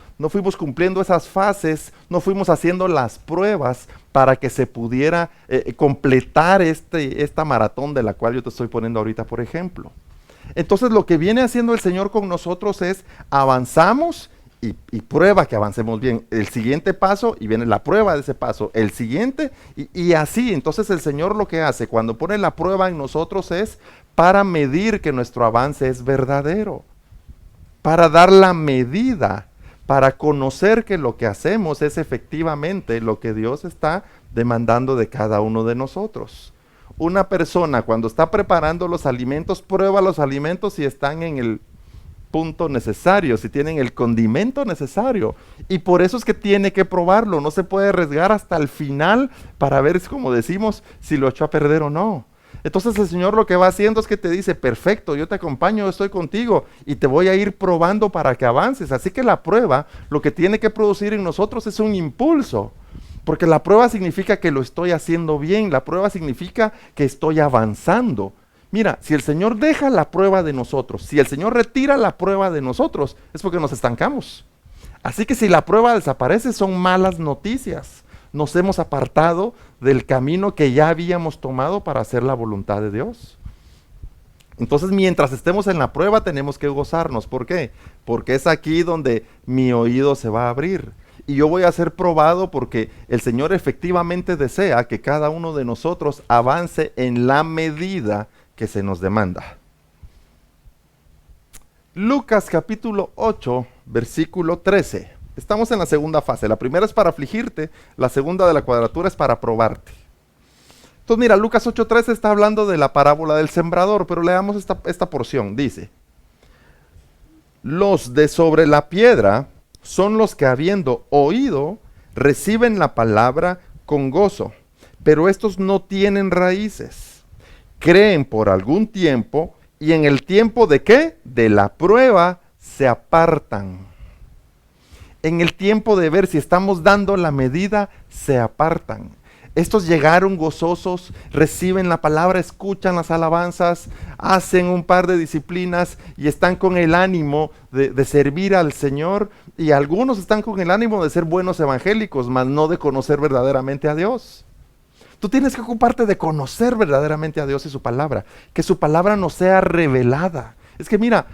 cumpliendo esas fases, no fuimos haciendo las pruebas para que se pudiera completar esta maratón de la cual yo te estoy poniendo ahorita, por ejemplo. Entonces lo que viene haciendo el Señor con nosotros es avanzamos y prueba que avancemos bien. El siguiente paso y viene la prueba de ese paso, el siguiente y así. Entonces el Señor lo que hace cuando pone la prueba en nosotros es para medir que nuestro avance es verdadero, para dar la medida, para conocer que lo que hacemos es efectivamente lo que Dios está demandando de cada uno de nosotros. Una persona cuando está preparando los alimentos, prueba los alimentos si están en el punto necesario, si tienen el condimento necesario. Y por eso es que tiene que probarlo, no se puede arriesgar hasta el final para ver, como decimos, si lo echó a perder o no. Entonces el Señor lo que va haciendo es que te dice, perfecto, yo te acompaño, yo estoy contigo y te voy a ir probando para que avances. Así que la prueba lo que tiene que producir en nosotros es un impulso. Porque la prueba significa que lo estoy haciendo bien, la prueba significa que estoy avanzando. Mira, si el Señor deja la prueba de nosotros, si el Señor retira la prueba de nosotros, es porque nos estancamos. Así que si la prueba desaparece, son malas noticias. Nos hemos apartado del camino que ya habíamos tomado para hacer la voluntad de Dios. Entonces, mientras estemos en la prueba, tenemos que gozarnos. ¿Por qué? Porque es aquí donde mi oído se va a abrir. Y yo voy a ser probado porque el Señor efectivamente desea que cada uno de nosotros avance en la medida que se nos demanda. Lucas capítulo 8, versículo 13. Estamos en la segunda fase. La primera es para afligirte, la segunda de la cuadratura es para probarte. Entonces mira, Lucas 8:13 está hablando de la parábola del sembrador, pero leamos esta porción. Dice, los de sobre la piedra son los que habiendo oído, reciben la palabra con gozo, pero estos no tienen raíces. Creen por algún tiempo y en el tiempo ¿de qué? De la prueba se apartan. En el tiempo de ver si estamos dando la medida, se apartan. Estos llegaron gozosos, reciben la palabra, escuchan las alabanzas, hacen un par de disciplinas y están con el ánimo de servir al Señor. Y algunos están con el ánimo de ser buenos evangélicos, mas no de conocer verdaderamente a Dios. Tú tienes que ocuparte de conocer verdaderamente a Dios y su palabra, que su palabra nos sea revelada. Es que mira,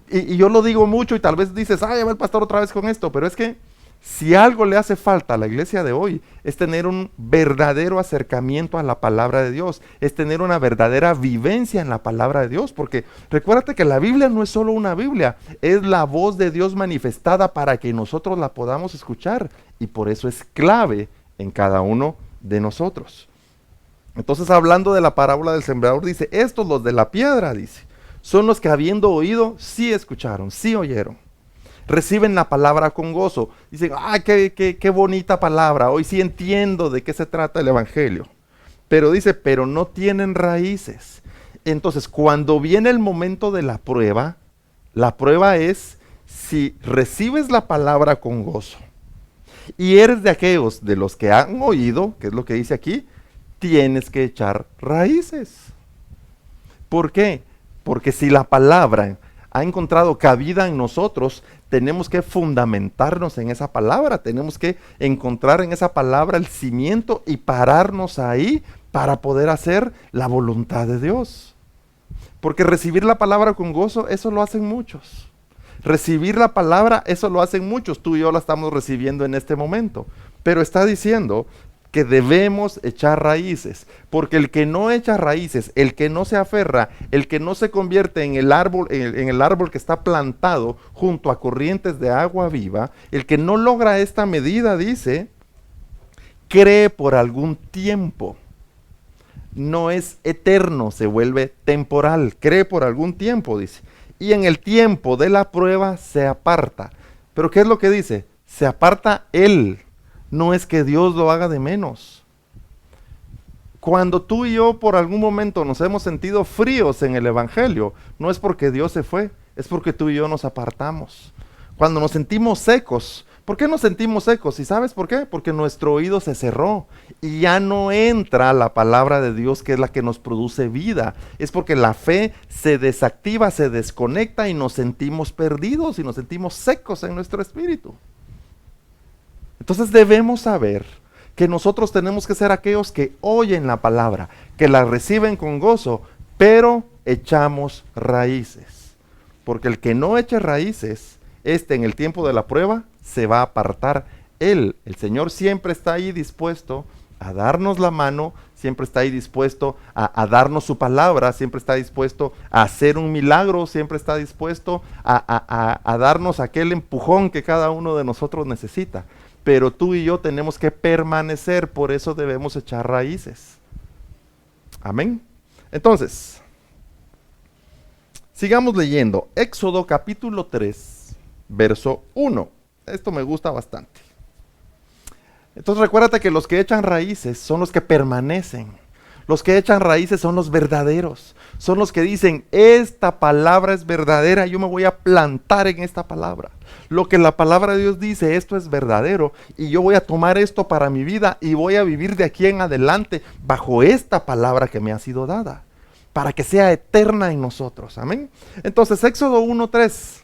y yo lo digo mucho y tal vez dices, ya va el pastor otra vez con esto, pero es que si algo le hace falta a la iglesia de hoy es tener un verdadero acercamiento a la palabra de Dios, es tener una verdadera vivencia en la palabra de Dios, porque recuérdate que la Biblia no es solo una Biblia, es la voz de Dios manifestada para que nosotros la podamos escuchar y por eso es clave en cada uno de nosotros. Entonces hablando de la parábola del sembrador dice, estos los de la piedra, dice, son los que habiendo oído, sí escucharon, sí oyeron. Reciben la palabra con gozo. Dicen, qué bonita palabra, hoy sí entiendo de qué se trata el evangelio. Pero dice, pero no tienen raíces. Entonces, cuando viene el momento de la prueba es si recibes la palabra con gozo y eres de aquellos de los que han oído, que es lo que dice aquí, tienes que echar raíces. ¿Por qué? Porque si la palabra ha encontrado cabida en nosotros, tenemos que fundamentarnos en esa palabra, tenemos que encontrar en esa palabra el cimiento y pararnos ahí para poder hacer la voluntad de Dios. Porque recibir la palabra con gozo, eso lo hacen muchos. Recibir la palabra, eso lo hacen muchos, tú y yo la estamos recibiendo en este momento. Pero está diciendo que debemos echar raíces, porque el que no echa raíces, el que no se aferra, el que no se convierte en el árbol, en el árbol que está plantado junto a corrientes de agua viva, el que no logra esta medida, dice, cree por algún tiempo. No es eterno, se vuelve temporal, cree por algún tiempo, dice. Y en el tiempo de la prueba se aparta. Pero ¿qué es lo que dice? Se aparta él. No es que Dios lo haga de menos. Cuando tú y yo por algún momento nos hemos sentido fríos en el evangelio, no es porque Dios se fue, es porque tú y yo nos apartamos. Cuando nos sentimos secos, ¿Por qué nos sentimos secos? ¿Y sabes por qué? Porque nuestro oído se cerró y ya no entra la palabra de Dios, que es la que nos produce vida. Es porque la fe se desactiva, se desconecta y nos sentimos perdidos y nos sentimos secos en nuestro espíritu. Entonces debemos saber que nosotros tenemos que ser aquellos que oyen la palabra, que la reciben con gozo, pero echamos raíces. Porque el que no eche raíces, en el tiempo de la prueba, se va a apartar. El Señor siempre está ahí dispuesto a darnos la mano, siempre está ahí dispuesto a darnos su palabra, siempre está dispuesto a hacer un milagro, siempre está dispuesto a darnos aquel empujón que cada uno de nosotros necesita. Pero tú y yo tenemos que permanecer, por eso debemos echar raíces. Amén. Entonces, sigamos leyendo. Éxodo capítulo 3, verso 1. Esto me gusta bastante. Entonces recuérdate que los que echan raíces son los que permanecen. Los que echan raíces son los verdaderos. Son los que dicen, esta palabra es verdadera, yo me voy a plantar en esta palabra. Lo que la palabra de Dios dice, esto es verdadero, y yo voy a tomar esto para mi vida y voy a vivir de aquí en adelante bajo esta palabra que me ha sido dada, para que sea eterna en nosotros. Amén. Entonces, Éxodo 1:3.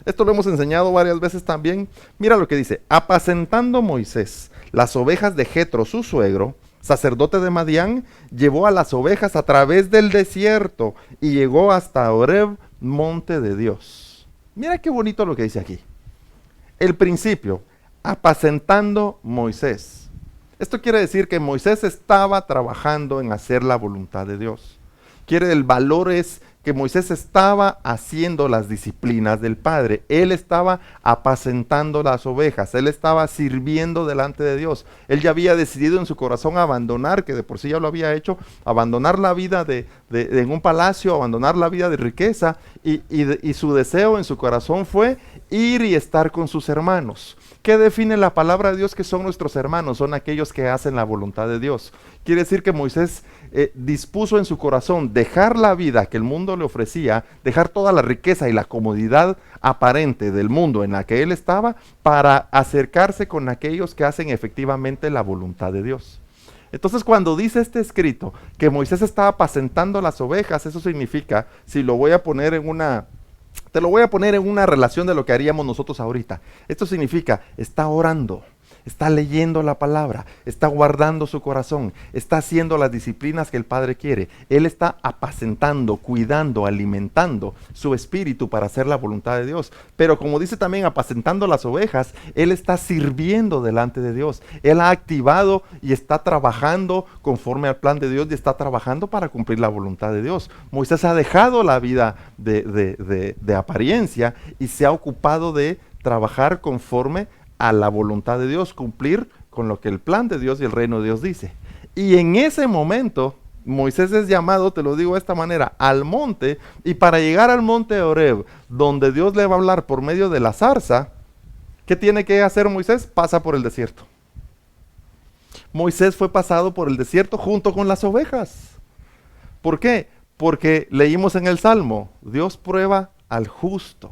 Esto lo hemos enseñado varias veces también. Mira lo que dice: apacentando Moisés las ovejas de Jetro, su suegro, sacerdote de Madián, llevó a las ovejas a través del desierto y llegó hasta Horeb, monte de Dios. Mira qué bonito lo que dice aquí. El principio, apacentando Moisés. Esto quiere decir que Moisés estaba trabajando en hacer la voluntad de Dios. El valor es que Moisés estaba haciendo las disciplinas del Padre. Él estaba apacentando las ovejas. Él estaba sirviendo delante de Dios. Él ya había decidido en su corazón abandonar, que de por sí ya lo había hecho, abandonar la vida en un palacio, abandonar la vida de riqueza, y su deseo en su corazón fue ir y estar con sus hermanos. ¿Qué define la palabra de Dios que son nuestros hermanos? Son aquellos que hacen la voluntad de Dios. Quiere decir que Moisés dispuso en su corazón dejar la vida que el mundo le ofrecía, dejar toda la riqueza y la comodidad aparente del mundo en la que él estaba, para acercarse con aquellos que hacen efectivamente la voluntad de Dios. Entonces, cuando dice este escrito que Moisés estaba apacentando las ovejas, eso significa, si lo voy a poner en una... Te lo voy a poner en una relación de lo que haríamos nosotros ahorita. Esto significa, está orando, está leyendo la palabra, está guardando su corazón, está haciendo las disciplinas que el Padre quiere. Él está apacentando, cuidando, alimentando su espíritu para hacer la voluntad de Dios. Pero como dice también, apacentando las ovejas, Él está sirviendo delante de Dios. Él ha activado y está trabajando conforme al plan de Dios y está trabajando para cumplir la voluntad de Dios. Moisés ha dejado la vida de apariencia y se ha ocupado de trabajar conforme a la voluntad de Dios, cumplir con lo que el plan de Dios y el reino de Dios dice. Y en ese momento Moisés es llamado, te lo digo de esta manera, al monte, y para llegar al monte Horeb, donde Dios le va a hablar por medio de la zarza, ¿qué tiene que hacer Moisés? Pasa por el desierto. Moisés fue pasado por el desierto junto con las ovejas. ¿Por qué? Porque leímos en el Salmo, Dios prueba al justo.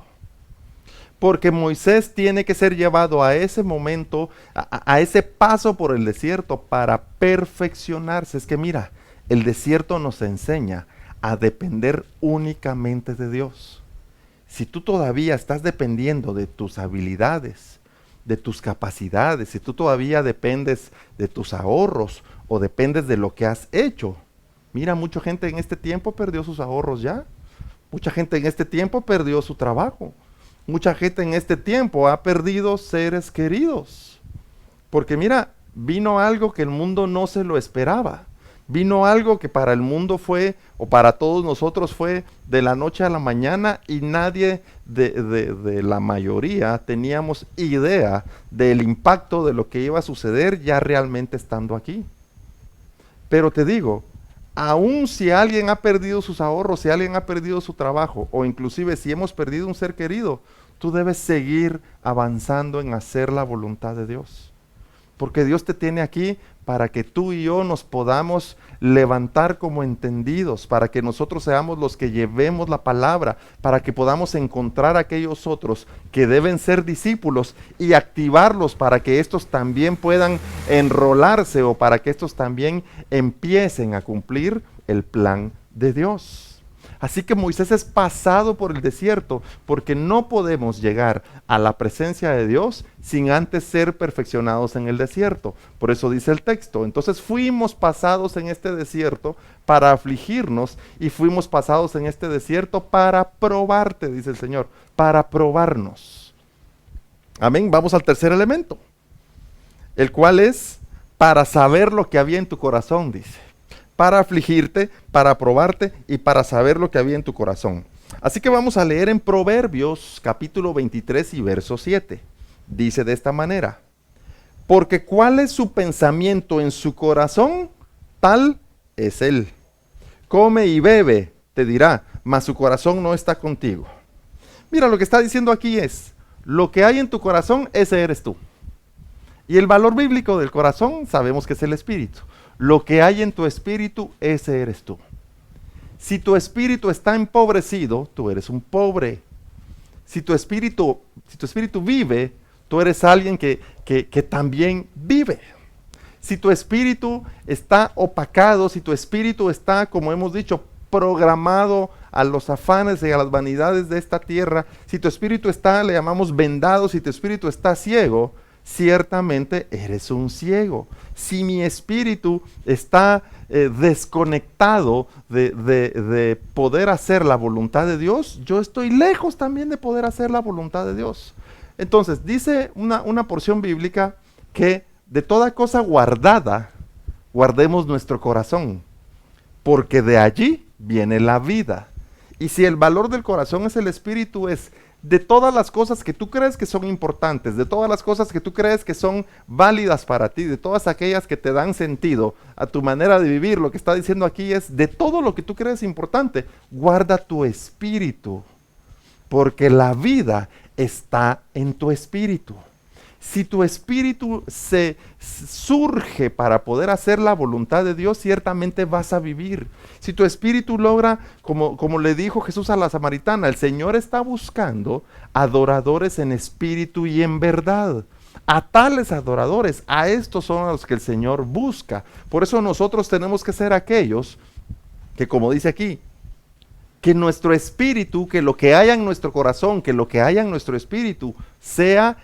Porque Moisés tiene que ser llevado a ese momento, a ese paso por el desierto para perfeccionarse. Es que mira, el desierto nos enseña a depender únicamente de Dios. Si tú todavía estás dependiendo de tus habilidades, de tus capacidades, si tú todavía dependes de tus ahorros o dependes de lo que has hecho, mira, mucha gente en este tiempo perdió sus ahorros ya. Mucha gente en este tiempo perdió su trabajo. Mucha gente en este tiempo ha perdido seres queridos. Porque mira, vino algo que el mundo no se lo esperaba. Vino algo que para el mundo fue, o para todos nosotros fue, de la noche a la mañana, y nadie de la mayoría teníamos idea del impacto de lo que iba a suceder ya realmente estando aquí. Pero te digo, aun si alguien ha perdido sus ahorros, si alguien ha perdido su trabajo, o inclusive si hemos perdido un ser querido, tú debes seguir avanzando en hacer la voluntad de Dios. porque Dios te tiene aquí para que tú y yo nos podamos levantar como entendidos, para que nosotros seamos los que llevemos la palabra, para que podamos encontrar a aquellos otros que deben ser discípulos y activarlos para que estos también puedan enrolarse o para que estos también empiecen a cumplir el plan de Dios. Así que Moisés es pasado por el desierto porque no podemos llegar a la presencia de Dios sin antes ser perfeccionados en el desierto. Por eso dice el texto. Entonces fuimos pasados en este desierto para afligirnos y fuimos pasados en este desierto para probarte, dice el Señor, para probarnos. Amén. Vamos al tercer elemento, el cual es para saber lo que había en tu corazón, dice. Para afligirte, para probarte y para saber lo que había en tu corazón. Así que vamos a leer en Proverbios capítulo 23 y verso 7. Dice de esta manera: porque cuál es su pensamiento en su corazón, tal es él. Come y bebe, te dirá, mas su corazón no está contigo. Mira, lo que está diciendo aquí es, lo que hay en tu corazón, ese eres tú. Y el valor bíblico del corazón sabemos que es el espíritu. Lo que hay en tu espíritu, ese eres tú. Si tu espíritu está empobrecido, tú eres un pobre. Si tu espíritu vive, tú eres alguien que también vive. Si tu espíritu está opacado, si tu espíritu está, como hemos dicho, programado a los afanes y a las vanidades de esta tierra, si tu espíritu está, le llamamos vendado, si tu espíritu está ciego, ciertamente eres un ciego. Si mi espíritu está desconectado de poder hacer la voluntad de Dios, yo estoy lejos también de poder hacer la voluntad de Dios. Entonces, dice una porción bíblica que de toda cosa guardada, guardemos nuestro corazón, porque de allí viene la vida. Y si el valor del corazón es el espíritu, es de todas las cosas que tú crees que son importantes, de todas las cosas que tú crees que son válidas para ti, de todas aquellas que te dan sentido a tu manera de vivir, lo que está diciendo aquí es, de todo lo que tú crees importante, guarda tu espíritu, porque la vida está en tu espíritu. Si tu espíritu se surge para poder hacer la voluntad de Dios, ciertamente vas a vivir. Si tu espíritu logra, como le dijo Jesús a la samaritana, el Señor está buscando adoradores en espíritu y en verdad. A tales adoradores, a estos son a los que el Señor busca. Por eso nosotros tenemos que ser aquellos que, como dice aquí, que nuestro espíritu, que lo que haya en nuestro corazón, que lo que haya en nuestro espíritu sea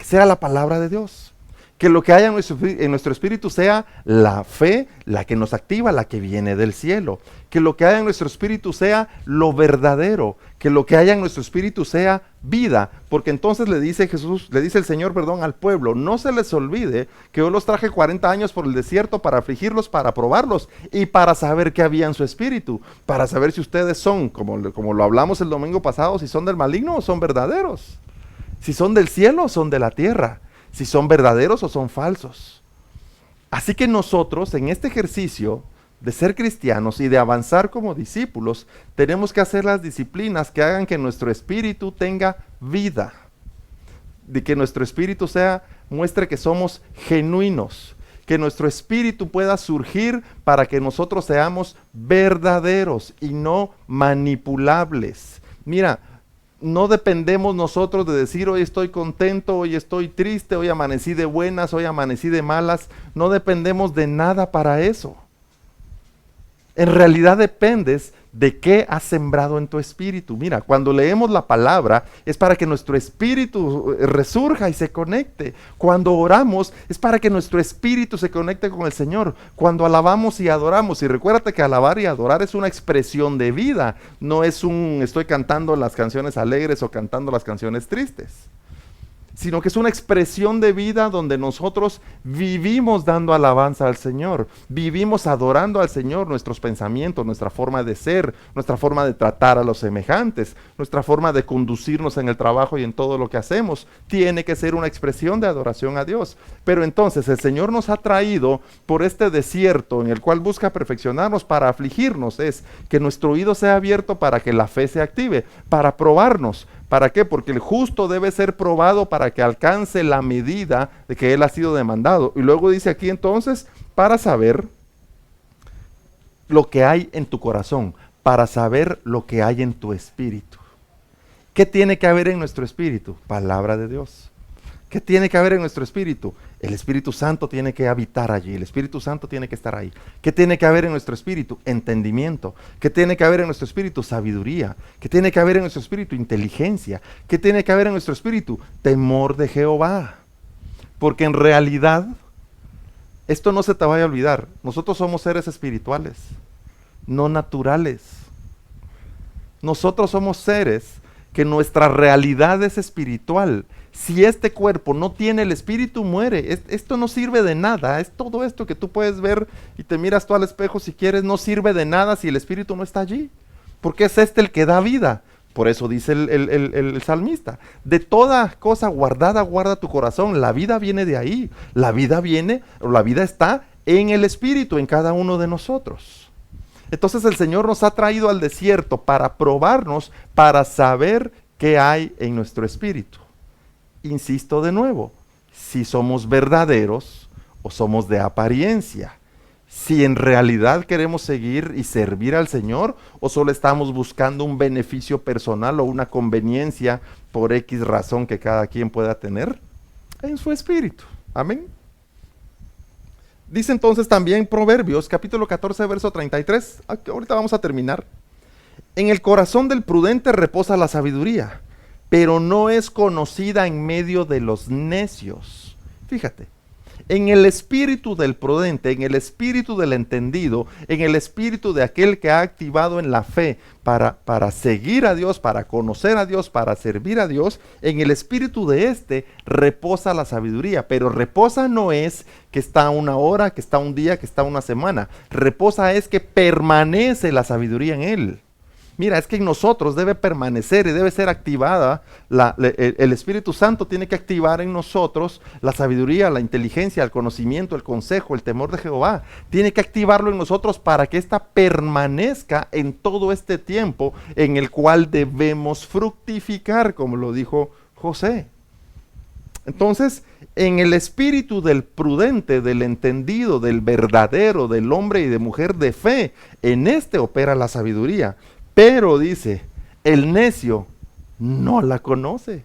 sea la palabra de Dios. Que lo que haya en nuestro espíritu sea la fe, la que nos activa, la que viene del cielo. Que lo que haya en nuestro espíritu sea lo verdadero. Que lo que haya en nuestro espíritu sea vida. Porque entonces le dice el Señor, al pueblo, no se les olvide que yo los traje 40 años por el desierto para afligirlos, para probarlos y para saber qué había en su espíritu. Para saber si ustedes son, como lo hablamos el domingo pasado, si son del maligno o son verdaderos. Si son del cielo o son de la tierra. Si son verdaderos o son falsos. Así que nosotros en este ejercicio de ser cristianos y de avanzar como discípulos, tenemos que hacer las disciplinas que hagan que nuestro espíritu tenga vida. De que nuestro espíritu muestre que somos genuinos. Que nuestro espíritu pueda surgir para que nosotros seamos verdaderos y no manipulables. Mira, no dependemos nosotros de decir hoy estoy contento, hoy estoy triste, hoy amanecí de buenas, hoy amanecí de malas. No dependemos de nada para eso. En realidad dependes de qué has sembrado en tu espíritu. Mira, cuando leemos la palabra es para que nuestro espíritu resurja y se conecte. Cuando oramos es para que nuestro espíritu se conecte con el Señor. Cuando alabamos y adoramos, y recuérdate que alabar y adorar es una expresión de vida, no es estoy cantando las canciones alegres o cantando las canciones tristes, sino que es una expresión de vida donde nosotros vivimos dando alabanza al Señor, vivimos adorando al Señor, nuestros pensamientos, nuestra forma de ser, nuestra forma de tratar a los semejantes, nuestra forma de conducirnos en el trabajo y en todo lo que hacemos, tiene que ser una expresión de adoración a Dios. Pero entonces el Señor nos ha traído por este desierto en el cual busca perfeccionarnos para afligirnos, es que nuestro oído sea abierto para que la fe se active, para probarnos, ¿Para qué? Porque el justo debe ser probado para que alcance la medida de que él ha sido demandado. Y luego dice aquí entonces, para saber lo que hay en tu corazón, para saber lo que hay en tu espíritu. ¿Qué tiene que haber en nuestro espíritu? Palabra de Dios. ¿Qué tiene que haber en nuestro espíritu? El Espíritu Santo tiene que habitar allí, el Espíritu Santo tiene que estar ahí. ¿Qué tiene que haber en nuestro espíritu? Entendimiento. ¿Qué tiene que haber en nuestro espíritu? Sabiduría. ¿Qué tiene que haber en nuestro espíritu? Inteligencia. ¿Qué tiene que haber en nuestro espíritu? Temor de Jehová. Porque en realidad, esto no se te vaya a olvidar, nosotros somos seres espirituales, no naturales. Nosotros somos seres que nuestra realidad es espiritual. Si este cuerpo no tiene el espíritu, muere. Esto no sirve de nada. Es todo esto que tú puedes ver y te miras tú al espejo si quieres, no sirve de nada si el espíritu no está allí. Porque es este el que da vida. Por eso dice el salmista, de toda cosa guardada, guarda tu corazón. La vida viene de ahí. La vida viene, o la vida está en el espíritu, en cada uno de nosotros. Entonces el Señor nos ha traído al desierto para probarnos, para saber qué hay en nuestro espíritu. Insisto de nuevo, si somos verdaderos o somos de apariencia, si en realidad queremos seguir y servir al Señor o solo estamos buscando un beneficio personal o una conveniencia por X razón que cada quien pueda tener en su espíritu. Amén. Dice entonces también Proverbios, capítulo 14, verso 33. Ahorita vamos a terminar. En el corazón del prudente reposa la sabiduría, pero no es conocida en medio de los necios. Fíjate, en el espíritu del prudente, en el espíritu del entendido, en el espíritu de aquel que ha activado en la fe para seguir a Dios, para conocer a Dios, para servir a Dios, en el espíritu de este reposa la sabiduría. Pero reposa no es que está una hora, que está un día, que está una semana. Reposa es que permanece la sabiduría en él. Mira, es que en nosotros debe permanecer y debe ser activada, el Espíritu Santo tiene que activar en nosotros la sabiduría, la inteligencia, el conocimiento, el consejo, el temor de Jehová. Tiene que activarlo en nosotros para que ésta permanezca en todo este tiempo en el cual debemos fructificar, como lo dijo José. Entonces, en el espíritu del prudente, del entendido, del verdadero, del hombre y de mujer de fe, en este opera la sabiduría. Pero dice, el necio no la conoce.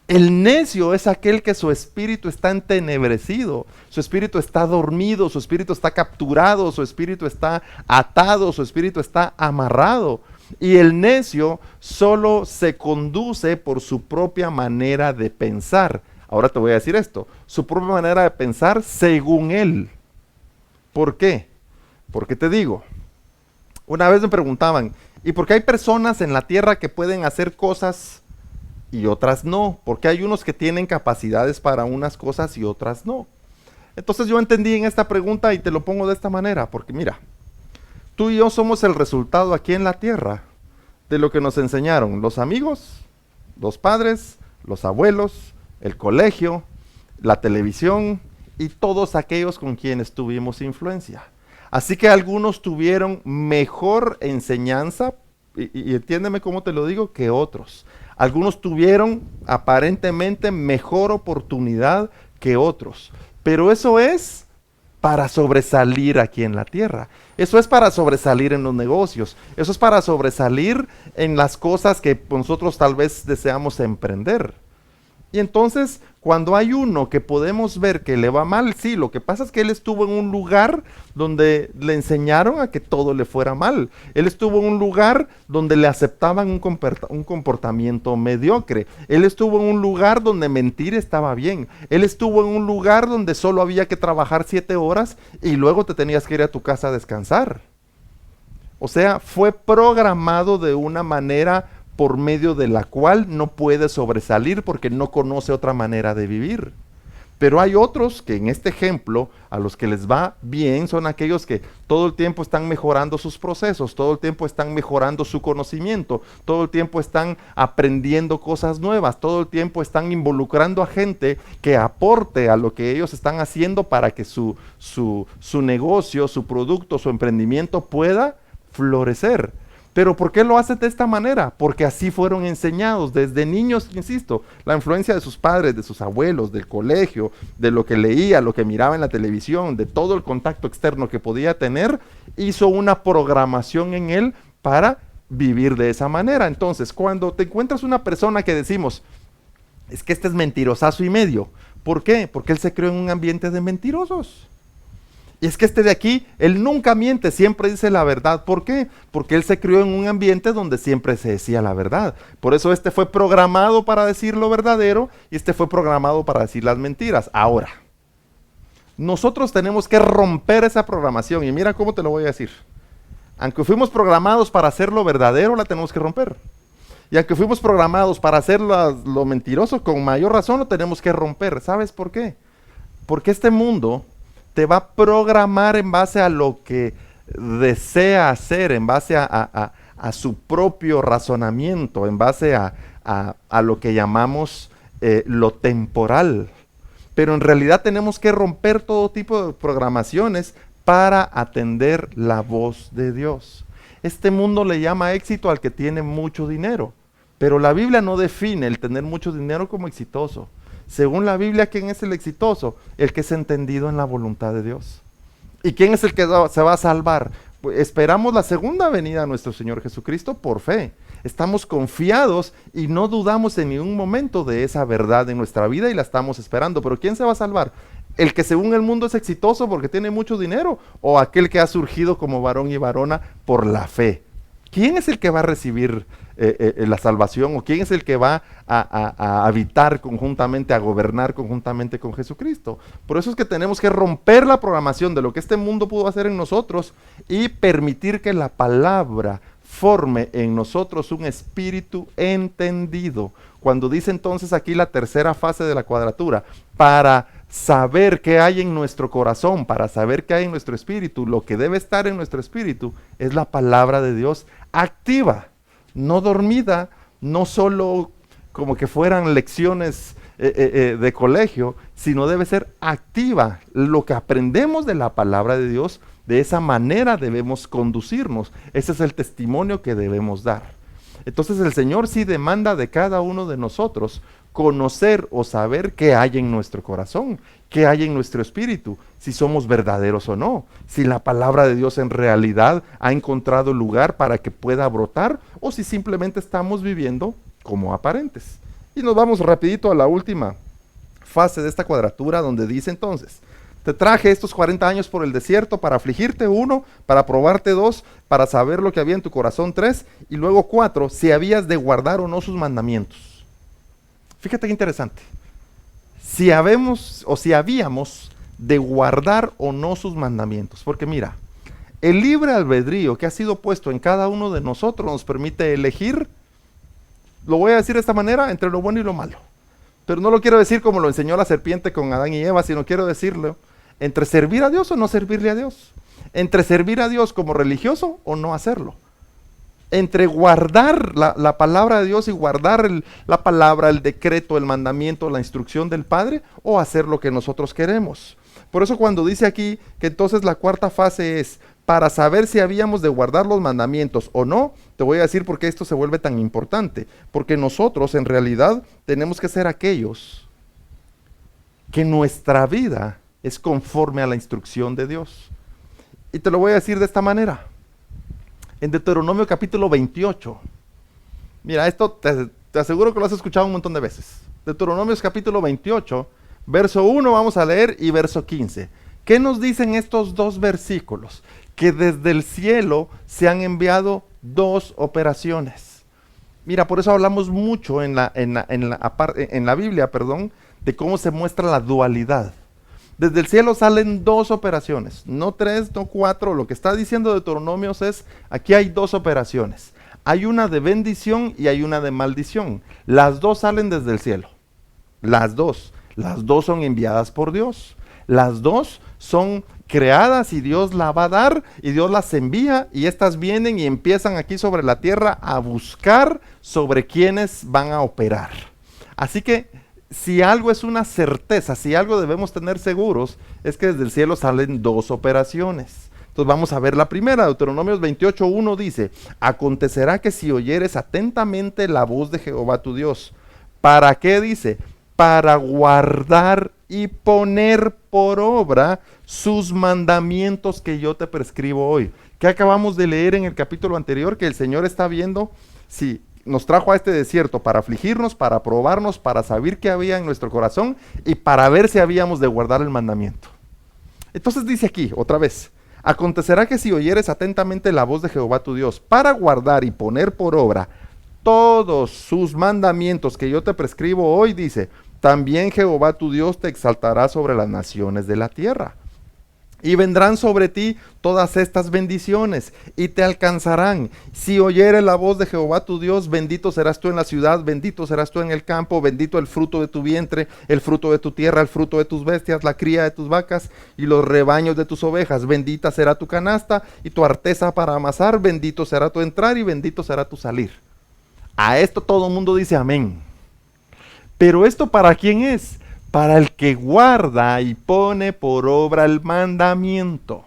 El necio es aquel que su espíritu está entenebrecido, su espíritu está dormido, su espíritu está capturado, su espíritu está atado, su espíritu está amarrado. Y el necio solo se conduce por su propia manera de pensar. Ahora te voy a decir esto, su propia manera de pensar según él. ¿Por qué? Porque te digo, una vez me preguntaban, ¿y por qué hay personas en la tierra que pueden hacer cosas y otras no? Porque hay unos que tienen capacidades para unas cosas y otras no. Entonces yo entendí en esta pregunta y te lo pongo de esta manera, porque mira, tú y yo somos el resultado aquí en la tierra de lo que nos enseñaron los amigos, los padres, los abuelos, el colegio, la televisión y todos aquellos con quienes tuvimos influencia. Así que algunos tuvieron mejor enseñanza, y entiéndeme cómo te lo digo, que otros. Algunos tuvieron aparentemente mejor oportunidad que otros. Pero eso es para sobresalir aquí en la tierra. Eso es para sobresalir en los negocios. Eso es para sobresalir en las cosas que nosotros tal vez deseamos emprender. Y entonces, cuando hay uno que podemos ver que le va mal, sí, lo que pasa es que él estuvo en un lugar donde le enseñaron a que todo le fuera mal. Él estuvo en un lugar donde le aceptaban un comportamiento mediocre. Él estuvo en un lugar donde mentir estaba bien. Él estuvo en un lugar donde solo había que trabajar 7 horas y luego te tenías que ir a tu casa a descansar. O sea, fue programado de una manera por medio de la cual no puede sobresalir porque no conoce otra manera de vivir. Pero hay otros que en este ejemplo, a los que les va bien, son aquellos que todo el tiempo están mejorando sus procesos, todo el tiempo están mejorando su conocimiento, todo el tiempo están aprendiendo cosas nuevas, todo el tiempo están involucrando a gente que aporte a lo que ellos están haciendo para que su negocio, su producto, su emprendimiento pueda florecer. Pero ¿por qué lo hacen de esta manera? Porque así fueron enseñados desde niños, insisto. La influencia de sus padres, de sus abuelos, del colegio, de lo que leía, lo que miraba en la televisión, de todo el contacto externo que podía tener, hizo una programación en él para vivir de esa manera. Entonces, cuando te encuentras una persona que decimos, es que este es mentirosazo y medio. ¿Por qué? Porque él se creó en un ambiente de mentirosos. Y es que este de aquí, él nunca miente, siempre dice la verdad. ¿Por qué? Porque él se crió en un ambiente donde siempre se decía la verdad. Por eso este fue programado para decir lo verdadero y este fue programado para decir las mentiras. Ahora, nosotros tenemos que romper esa programación. Y mira cómo te lo voy a decir. Aunque fuimos programados para hacer lo verdadero, la tenemos que romper. Y aunque fuimos programados para hacer lo mentiroso, con mayor razón lo tenemos que romper. ¿Sabes por qué? Porque este mundo te va a programar en base a lo que desea hacer, en base a su propio razonamiento, en base a lo que llamamos lo temporal. Pero en realidad tenemos que romper todo tipo de programaciones para atender la voz de Dios. Este mundo le llama éxito al que tiene mucho dinero, pero la Biblia no define el tener mucho dinero como exitoso. Según la Biblia, ¿quién es el exitoso? El que es entendido en la voluntad de Dios. ¿Y quién es el que se va a salvar? Pues esperamos la segunda venida de nuestro Señor Jesucristo por fe. Estamos confiados y no dudamos en ningún momento de esa verdad en nuestra vida y la estamos esperando. ¿Pero quién se va a salvar? ¿El que según el mundo es exitoso porque tiene mucho dinero? ¿O aquel que ha surgido como varón y varona por la fe? ¿Quién es el que va a recibir la salvación? ¿O quién es el que va a habitar conjuntamente, a gobernar conjuntamente con Jesucristo? Por eso es que tenemos que romper la programación de lo que este mundo pudo hacer en nosotros y permitir que la palabra forme en nosotros un espíritu entendido. Cuando dice entonces aquí la tercera fase de la cuadratura, para saber qué hay en nuestro corazón, para saber qué hay en nuestro espíritu, lo que debe estar en nuestro espíritu es la palabra de Dios activa, no dormida, no solo como que fueran lecciones de colegio, sino debe ser activa. Lo que aprendemos de la palabra de Dios, de esa manera debemos conducirnos. Ese es el testimonio que debemos dar. Entonces el Señor sí demanda de cada uno de nosotros conocer o saber qué hay en nuestro corazón, qué hay en nuestro espíritu, si somos verdaderos o no, si la palabra de Dios en realidad ha encontrado lugar para que pueda brotar o si simplemente estamos viviendo como aparentes. Y nos vamos rapidito a la última fase de esta cuadratura donde dice entonces, te traje estos 40 años por el desierto para afligirte, 1, para probarte, 2, para saber lo que había en tu corazón, 3, y luego 4, si habías de guardar o no sus mandamientos. Fíjate qué interesante. Si habíamos de guardar o no sus mandamientos. Porque mira, el libre albedrío que ha sido puesto en cada uno de nosotros nos permite elegir, lo voy a decir de esta manera, entre lo bueno y lo malo. Pero no lo quiero decir como lo enseñó la serpiente con Adán y Eva, sino quiero decirlo entre servir a Dios o no servirle a Dios. Entre servir a Dios como religioso o no hacerlo. Entre guardar la palabra de Dios y guardar la palabra, el decreto, el mandamiento, la instrucción del Padre, o hacer lo que nosotros queremos. Por eso cuando dice aquí que entonces la cuarta fase es para saber si habíamos de guardar los mandamientos o no, te voy a decir por qué esto se vuelve tan importante. Porque nosotros en realidad tenemos que ser aquellos que nuestra vida es conforme a la instrucción de Dios. Y te lo voy a decir de esta manera. En Deuteronomio capítulo 28. Mira, esto te aseguro que lo has escuchado un montón de veces. Deuteronomio capítulo 28, verso 1 vamos a leer y verso 15. ¿Qué nos dicen estos dos versículos? Que desde el cielo se han enviado dos operaciones. Mira, por eso hablamos mucho en la Biblia, de cómo se muestra la dualidad. Desde el cielo salen dos operaciones, no 3, no 4. Lo que está diciendo Deuteronomios es, aquí hay dos operaciones. Hay una de bendición y hay una de maldición. Las dos salen desde el cielo. Las dos son enviadas por Dios. Las dos son creadas y Dios la va a dar y Dios las envía y estas vienen y empiezan aquí sobre la tierra a buscar sobre quienes van a operar. Así que si algo es una certeza, si algo debemos tener seguros, es que desde el cielo salen dos operaciones. Entonces vamos a ver la primera. Deuteronomios 28:1 dice: acontecerá que si oyeres atentamente la voz de Jehová tu Dios. ¿Para qué dice? Para guardar y poner por obra sus mandamientos que yo te prescribo hoy. ¿Qué acabamos de leer en el capítulo anterior? Que el Señor está viendo si nos trajo a este desierto para afligirnos, para probarnos, para saber qué había en nuestro corazón y para ver si habíamos de guardar el mandamiento. Entonces dice aquí, otra vez: acontecerá que si oyeres atentamente la voz de Jehová tu Dios, para guardar y poner por obra todos sus mandamientos que yo te prescribo hoy, dice, también Jehová tu Dios te exaltará sobre las naciones de la tierra. Y vendrán sobre ti todas estas bendiciones y te alcanzarán. Si oyeres la voz de Jehová tu Dios, bendito serás tú en la ciudad, bendito serás tú en el campo, bendito el fruto de tu vientre, el fruto de tu tierra, el fruto de tus bestias, la cría de tus vacas y los rebaños de tus ovejas. Bendita será tu canasta y tu arteza para amasar, bendito será tu entrar y bendito será tu salir. A esto todo el mundo dice amén. Pero ¿esto para quién es? Para el que guarda y pone por obra el mandamiento.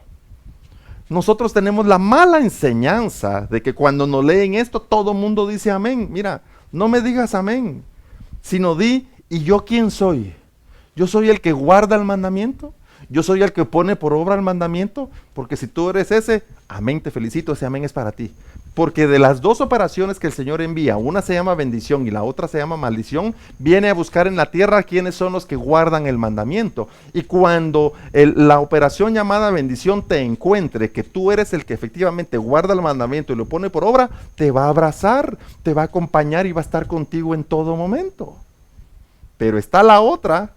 Nosotros tenemos la mala enseñanza de que cuando nos leen esto, todo el mundo dice amén. Mira, no me digas amén, sino di, ¿y yo quién soy? Yo soy el que guarda el mandamiento. Yo soy el que pone por obra el mandamiento. Porque si tú eres ese, amén, te felicito, ese amén es para ti. Porque de las dos operaciones que el Señor envía, una se llama bendición y la otra se llama maldición, viene a buscar en la tierra quiénes son los que guardan el mandamiento. Y cuando la operación llamada bendición te encuentre que tú eres el que efectivamente guarda el mandamiento y lo pone por obra, te va a abrazar, te va a acompañar y va a estar contigo en todo momento. Pero está la otra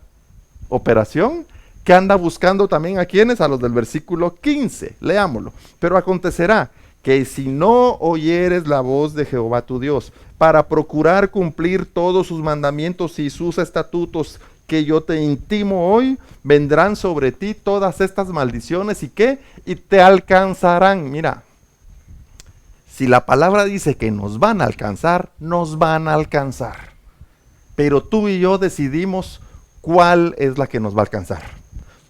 operación que anda buscando también a quienes, a los del versículo 15, leámoslo. Pero acontecerá que si no oyeres la voz de Jehová tu Dios, para procurar cumplir todos sus mandamientos y sus estatutos que yo te intimo hoy, vendrán sobre ti todas estas maldiciones y ¿qué? Y te alcanzarán. Mira, si la palabra dice que nos van a alcanzar, nos van a alcanzar. Pero tú y yo decidimos cuál es la que nos va a alcanzar.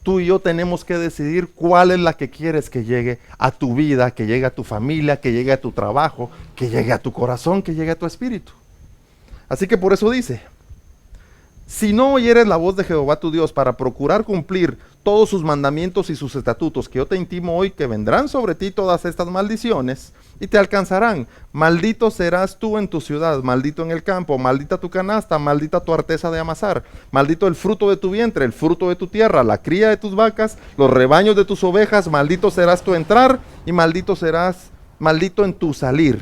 Tú y yo tenemos que decidir cuál es la que quieres que llegue a tu vida, que llegue a tu familia, que llegue a tu trabajo, que llegue a tu corazón, que llegue a tu espíritu. Así que por eso dice, si no oyeres la voz de Jehová tu Dios para procurar cumplir todos sus mandamientos y sus estatutos que yo te intimo hoy, que vendrán sobre ti todas estas maldiciones y te alcanzarán. Maldito serás tú en tu ciudad, maldito en el campo, maldita tu canasta, maldita tu arteza de amasar, maldito el fruto de tu vientre, el fruto de tu tierra, la cría de tus vacas, los rebaños de tus ovejas, maldito serás tu entrar y maldito serás, maldito en tu salir.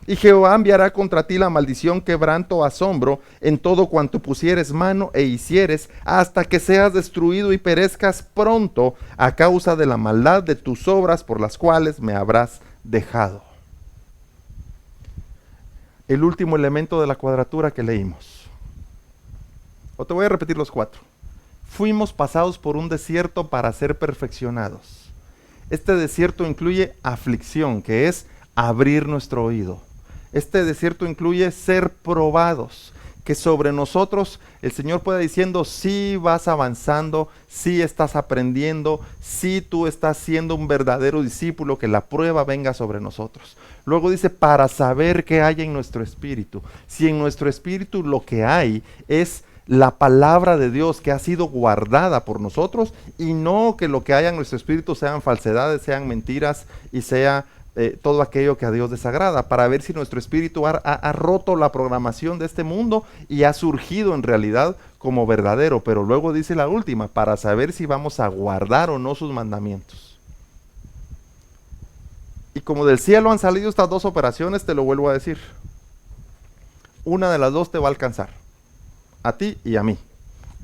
Y Jehová enviará contra ti la maldición, quebranto, asombro, en todo cuanto pusieres mano e hicieres, hasta que seas destruido y perezcas pronto a causa de la maldad de tus obras por las cuales me habrás dejado. El último elemento de la cuadratura que leímos. O te voy a repetir los 4. Fuimos pasados por un desierto para ser perfeccionados. Este desierto incluye aflicción, que es abrir nuestro oído. Este desierto incluye ser probados, que sobre nosotros el Señor pueda diciendo, sí vas avanzando, sí estás aprendiendo, sí tú estás siendo un verdadero discípulo, que la prueba venga sobre nosotros. Luego dice, para saber qué hay en nuestro espíritu. Si en nuestro espíritu lo que hay es la palabra de Dios que ha sido guardada por nosotros, y no que lo que haya en nuestro espíritu sean falsedades, sean mentiras y sea todo aquello que a Dios desagrada, para ver si nuestro espíritu ha roto la programación de este mundo y ha surgido en realidad como verdadero. Pero luego dice la última, para saber si vamos a guardar o no sus mandamientos. Y como del cielo han salido estas dos operaciones, te lo vuelvo a decir, una de las dos te va a alcanzar, a ti y a mí.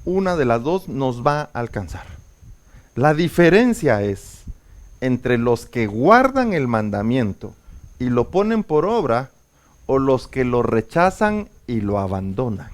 Una de las dos nos va a alcanzar. La diferencia es entre los que guardan el mandamiento y lo ponen por obra, o los que lo rechazan y lo abandonan.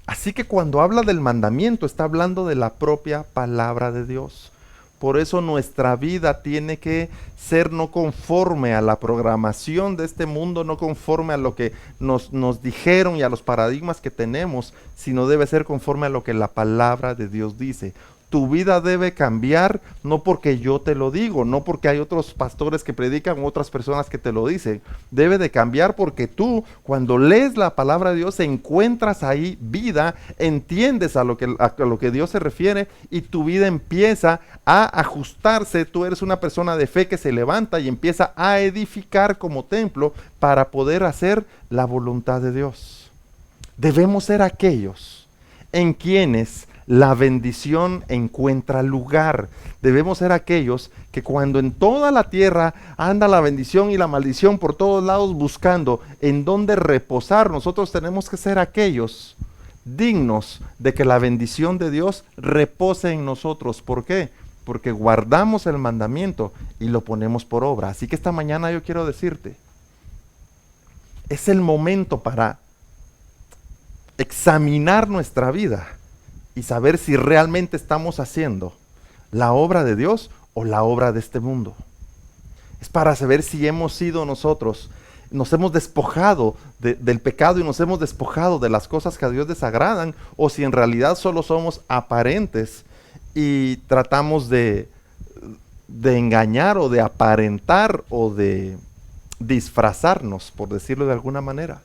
Así que cuando habla del mandamiento, está hablando de la propia palabra de Dios. Por eso nuestra vida tiene que ser no conforme a la programación de este mundo, no conforme a lo que nos dijeron y a los paradigmas que tenemos, sino debe ser conforme a lo que la palabra de Dios dice. Tu vida debe cambiar, no porque yo te lo digo, no porque hay otros pastores que predican o otras personas que te lo dicen. Debe de cambiar porque tú, cuando lees la palabra de Dios, encuentras ahí vida, entiendes a lo que Dios se refiere y tu vida empieza a ajustarse. Tú eres una persona de fe que se levanta y empieza a edificar como templo para poder hacer la voluntad de Dios. Debemos ser aquellos en quienes la bendición encuentra lugar. Debemos ser aquellos que cuando en toda la tierra anda la bendición y la maldición por todos lados buscando en dónde reposar, nosotros tenemos que ser aquellos dignos de que la bendición de Dios repose en nosotros. ¿Por qué? Porque guardamos el mandamiento y lo ponemos por obra. Así que esta mañana yo quiero decirte, es el momento para examinar nuestra vida y saber si realmente estamos haciendo la obra de Dios o la obra de este mundo. Es para saber si hemos sido nosotros, nos hemos despojado del pecado y nos hemos despojado de las cosas que a Dios desagradan, o si en realidad solo somos aparentes y tratamos de engañar o de aparentar o de disfrazarnos, por decirlo de alguna manera.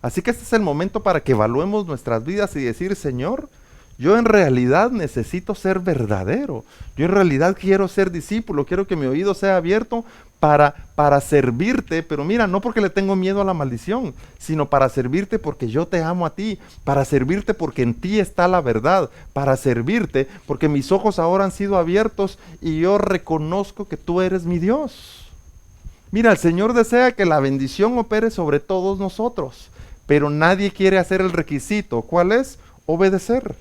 Así que este es el momento para que evaluemos nuestras vidas y decir, Señor, yo en realidad necesito ser verdadero. Yo en realidad quiero ser discípulo. Quiero que mi oído sea abierto para servirte. Pero mira, no porque le tengo miedo a la maldición, sino para servirte porque yo te amo a ti. Para servirte porque en ti está la verdad. Para servirte porque mis ojos ahora han sido abiertos y yo reconozco que tú eres mi Dios. Mira, el Señor desea que la bendición opere sobre todos nosotros. Pero nadie quiere hacer el requisito. ¿Cuál es? Obedecer.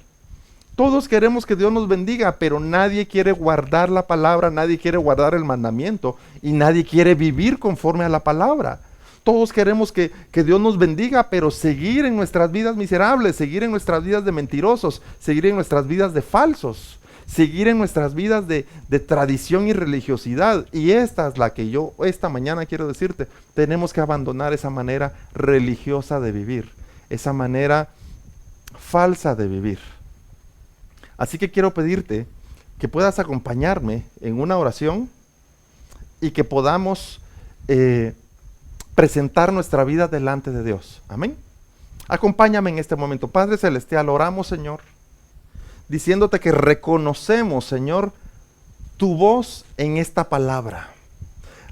Todos queremos que Dios nos bendiga, pero nadie quiere guardar la palabra, nadie quiere guardar el mandamiento y nadie quiere vivir conforme a la palabra. Todos queremos que Dios nos bendiga, pero seguir en nuestras vidas miserables, seguir en nuestras vidas de mentirosos, seguir en nuestras vidas de falsos, seguir en nuestras vidas de tradición y religiosidad. Y esta es la que yo esta mañana quiero decirte, tenemos que abandonar esa manera religiosa de vivir, esa manera falsa de vivir. Así que quiero pedirte que puedas acompañarme en una oración y que podamos presentar nuestra vida delante de Dios. Amén. Acompáñame en este momento. Padre Celestial, oramos, Señor, diciéndote que reconocemos, Señor, tu voz en esta palabra.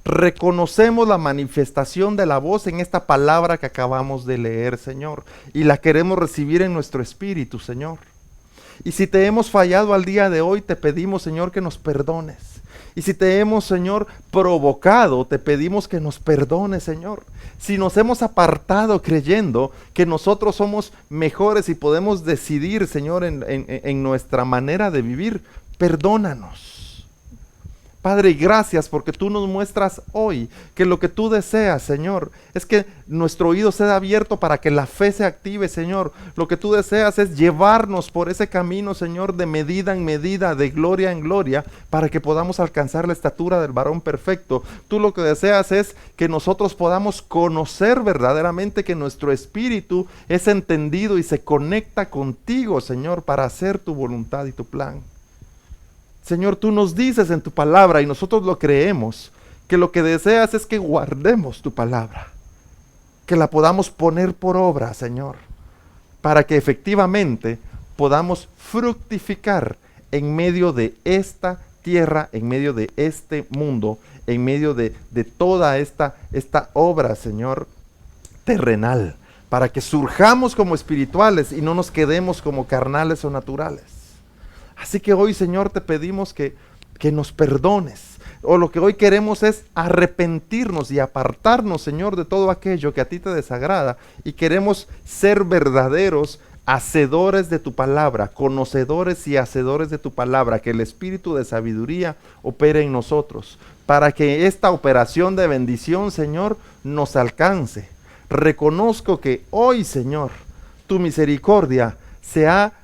Reconocemos la manifestación de la voz en esta palabra que acabamos de leer, Señor, y la queremos recibir en nuestro espíritu, Señor. Y si te hemos fallado al día de hoy, te pedimos, Señor, que nos perdones. Y si te hemos, Señor, provocado, te pedimos que nos perdones, Señor. Si nos hemos apartado creyendo que nosotros somos mejores y podemos decidir, Señor, en nuestra manera de vivir, perdónanos. Padre, y gracias porque tú nos muestras hoy que lo que tú deseas, Señor, es que nuestro oído sea abierto para que la fe se active, Señor. Lo que tú deseas es llevarnos por ese camino, Señor, de medida en medida, de gloria en gloria, para que podamos alcanzar la estatura del varón perfecto. Tú lo que deseas es que nosotros podamos conocer verdaderamente que nuestro espíritu es entendido y se conecta contigo, Señor, para hacer tu voluntad y tu plan. Señor, tú nos dices en tu palabra y nosotros lo creemos, que lo que deseas es que guardemos tu palabra, que la podamos poner por obra, Señor, para que efectivamente podamos fructificar en medio de esta tierra, en medio de este mundo, en medio de toda esta obra, Señor, terrenal, para que surjamos como espirituales y no nos quedemos como carnales o naturales. Así que hoy, Señor, te pedimos que nos perdones. O lo que hoy queremos es arrepentirnos y apartarnos, Señor, de todo aquello que a ti te desagrada. Y queremos ser verdaderos hacedores de tu palabra, conocedores y hacedores de tu palabra. Que el espíritu de sabiduría opere en nosotros. Para que esta operación de bendición, Señor, nos alcance. Reconozco que hoy, Señor, tu misericordia se ha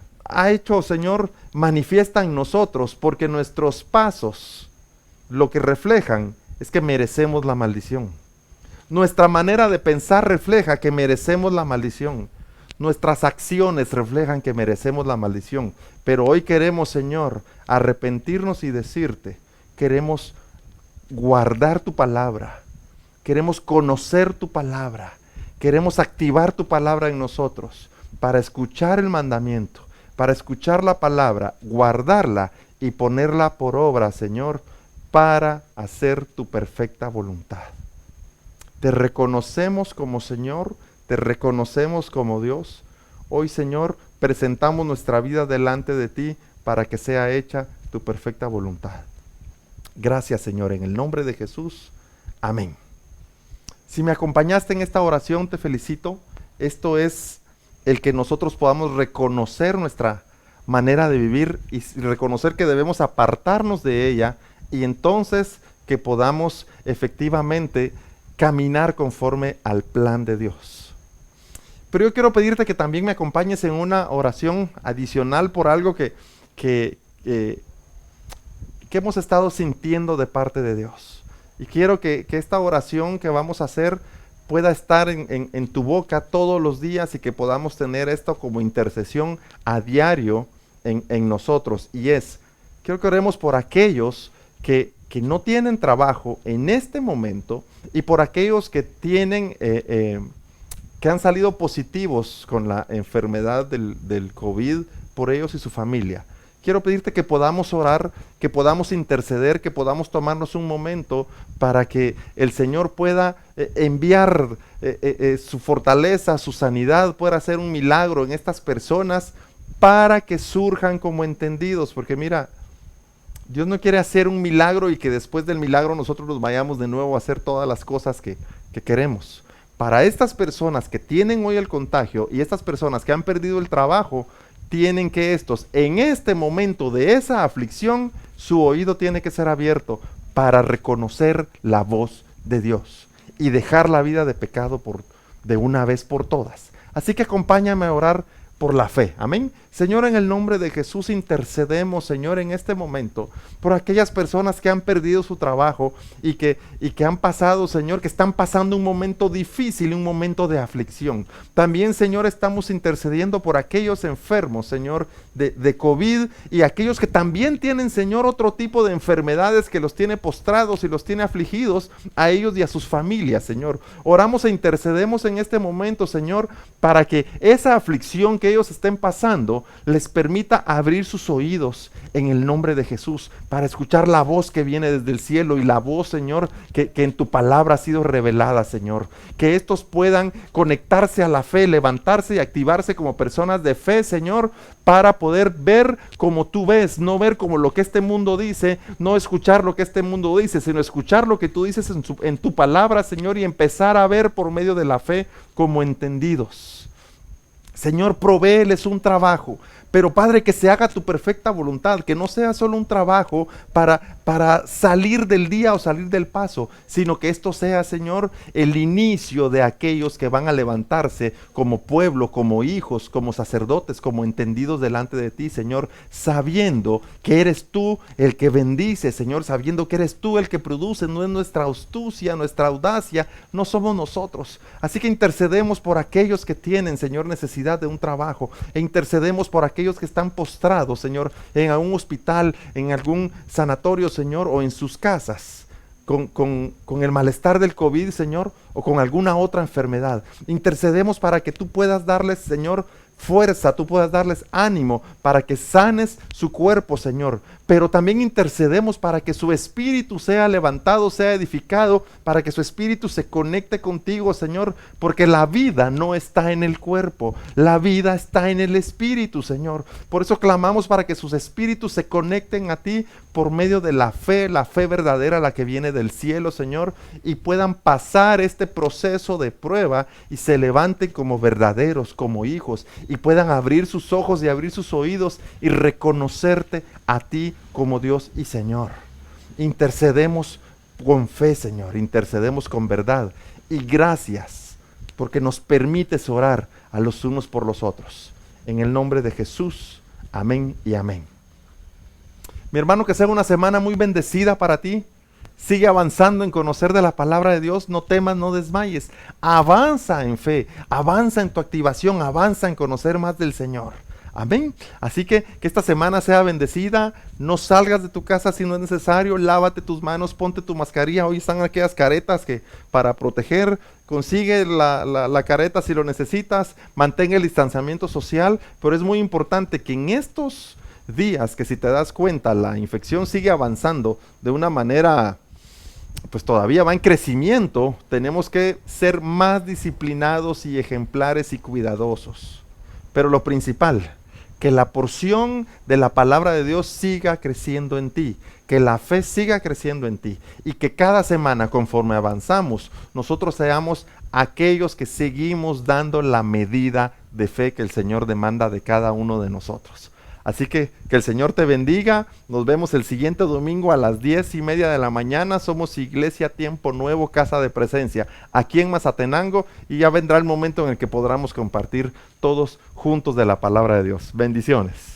hecho, Señor, manifiesta en nosotros, porque nuestros pasos lo que reflejan es que merecemos la maldición. Nuestra manera de pensar refleja que merecemos la maldición. nuestras acciones reflejan que merecemos la maldición. Pero hoy queremos, Señor, arrepentirnos y decirte, queremos guardar tu palabra, queremos conocer tu palabra, queremos activar tu palabra en nosotros para escuchar el mandamiento, para escuchar la palabra, guardarla y ponerla por obra, Señor, para hacer tu perfecta voluntad. Te reconocemos como Señor, te reconocemos como Dios. Hoy, Señor, presentamos nuestra vida delante de ti para que sea hecha tu perfecta voluntad. Gracias, Señor, en el nombre de Jesús. Amén. Si me acompañaste en esta oración, te felicito. Esto es el que nosotros podamos reconocer nuestra manera de vivir y reconocer que debemos apartarnos de ella, y entonces que podamos efectivamente caminar conforme al plan de Dios. Pero yo quiero pedirte que también me acompañes en una oración adicional por algo que hemos estado sintiendo de parte de Dios. Y quiero que esta oración que vamos a hacer pueda estar en tu boca todos los días y que podamos tener esto como intercesión a diario en nosotros. Y quiero que oremos por aquellos que no tienen trabajo en este momento y por aquellos que tienen, que han salido positivos con la enfermedad del COVID, por ellos y su familia. Quiero pedirte que podamos orar, que podamos interceder, que podamos tomarnos un momento para que el Señor pueda enviar su fortaleza, su sanidad, pueda hacer un milagro en estas personas para que surjan como entendidos. Porque mira, Dios no quiere hacer un milagro y que después del milagro nosotros nos vayamos de nuevo a hacer todas las cosas que queremos. Para estas personas que tienen hoy el contagio y estas personas que han perdido el trabajo, tienen que en este momento de esa aflicción, su oído tiene que ser abierto para reconocer la voz de Dios y dejar la vida de pecado de una vez por todas. Así que acompáñame a orar por la fe. Amén. Señor, en el nombre de Jesús intercedemos, Señor, en este momento por aquellas personas que han perdido su trabajo y que han pasado, Señor, que están pasando un momento difícil, un momento de aflicción. También, Señor, estamos intercediendo por aquellos enfermos, Señor, de COVID, y aquellos que también tienen, Señor, otro tipo de enfermedades que los tiene postrados y los tiene afligidos a ellos y a sus familias, Señor. Oramos e intercedemos en este momento, Señor, para que esa aflicción que ellos estén pasando les permita abrir sus oídos en el nombre de Jesús para escuchar la voz que viene desde el cielo y la voz, Señor, que en tu palabra ha sido revelada, Señor. Que estos puedan conectarse a la fe, levantarse y activarse como personas de fe, Señor, para poder ver como tú ves, no ver como lo que este mundo dice, no escuchar lo que este mundo dice, sino escuchar lo que tú dices en tu palabra, Señor, y empezar a ver por medio de la fe como entendidos. Señor, provéeles un trabajo, pero Padre, que se haga tu perfecta voluntad, que no sea solo un trabajo para salir del día o salir del paso, sino que esto sea, Señor, el inicio de aquellos que van a levantarse como pueblo, como hijos, como sacerdotes, como entendidos delante de ti, Señor, sabiendo que eres tú el que bendice, Señor, sabiendo que eres tú el que produce, no es nuestra astucia, nuestra audacia, no somos nosotros. Así que intercedemos por aquellos que tienen, Señor, necesidad de un trabajo, e intercedemos por aquellos que están postrados, Señor, en algún hospital, en algún sanatorio, Señor, o en sus casas, con el malestar del COVID, Señor, o con alguna otra enfermedad. Intercedemos para que tú puedas darles, Señor, fuerza, tú puedas darles ánimo para que sanes su cuerpo, Señor. Pero también intercedemos para que su espíritu sea levantado, sea edificado, para que su espíritu se conecte contigo, Señor, porque la vida no está en el cuerpo, la vida está en el espíritu, Señor. Por eso clamamos para que sus espíritus se conecten a ti por medio de la fe verdadera, la que viene del cielo, Señor, y puedan pasar este proceso de prueba y se levanten como verdaderos, como hijos, y puedan abrir sus ojos y abrir sus oídos y reconocerte a ti como Dios y Señor. Intercedemos con fe, Señor, intercedemos con verdad, y gracias porque nos permites orar a los unos por los otros. En el nombre de Jesús, amén y amén. Mi hermano, que sea una semana muy bendecida para ti. Sigue avanzando en conocer de la palabra de Dios, no temas, no desmayes. Avanza en fe, avanza en tu activación, avanza en conocer más del Señor. Amén. Así que esta semana sea bendecida. No salgas de tu casa si no es necesario. Lávate tus manos, ponte tu mascarilla. Hoy están aquellas caretas que para proteger, consigue la careta si lo necesitas. Mantén el distanciamiento social. Pero es muy importante que en estos días, que si te das cuenta, la infección sigue avanzando de una manera, pues todavía va en crecimiento. Tenemos que ser más disciplinados y ejemplares y cuidadosos. Pero lo principal, que la porción de la palabra de Dios siga creciendo en ti, que la fe siga creciendo en ti y que cada semana, conforme avanzamos, nosotros seamos aquellos que seguimos dando la medida de fe que el Señor demanda de cada uno de nosotros. Así que el Señor te bendiga. Nos vemos el siguiente domingo a las 10:30 de la mañana. Somos Iglesia Tiempo Nuevo, Casa de Presencia, aquí en Mazatenango, y ya vendrá el momento en el que podamos compartir todos juntos de la palabra de Dios. Bendiciones.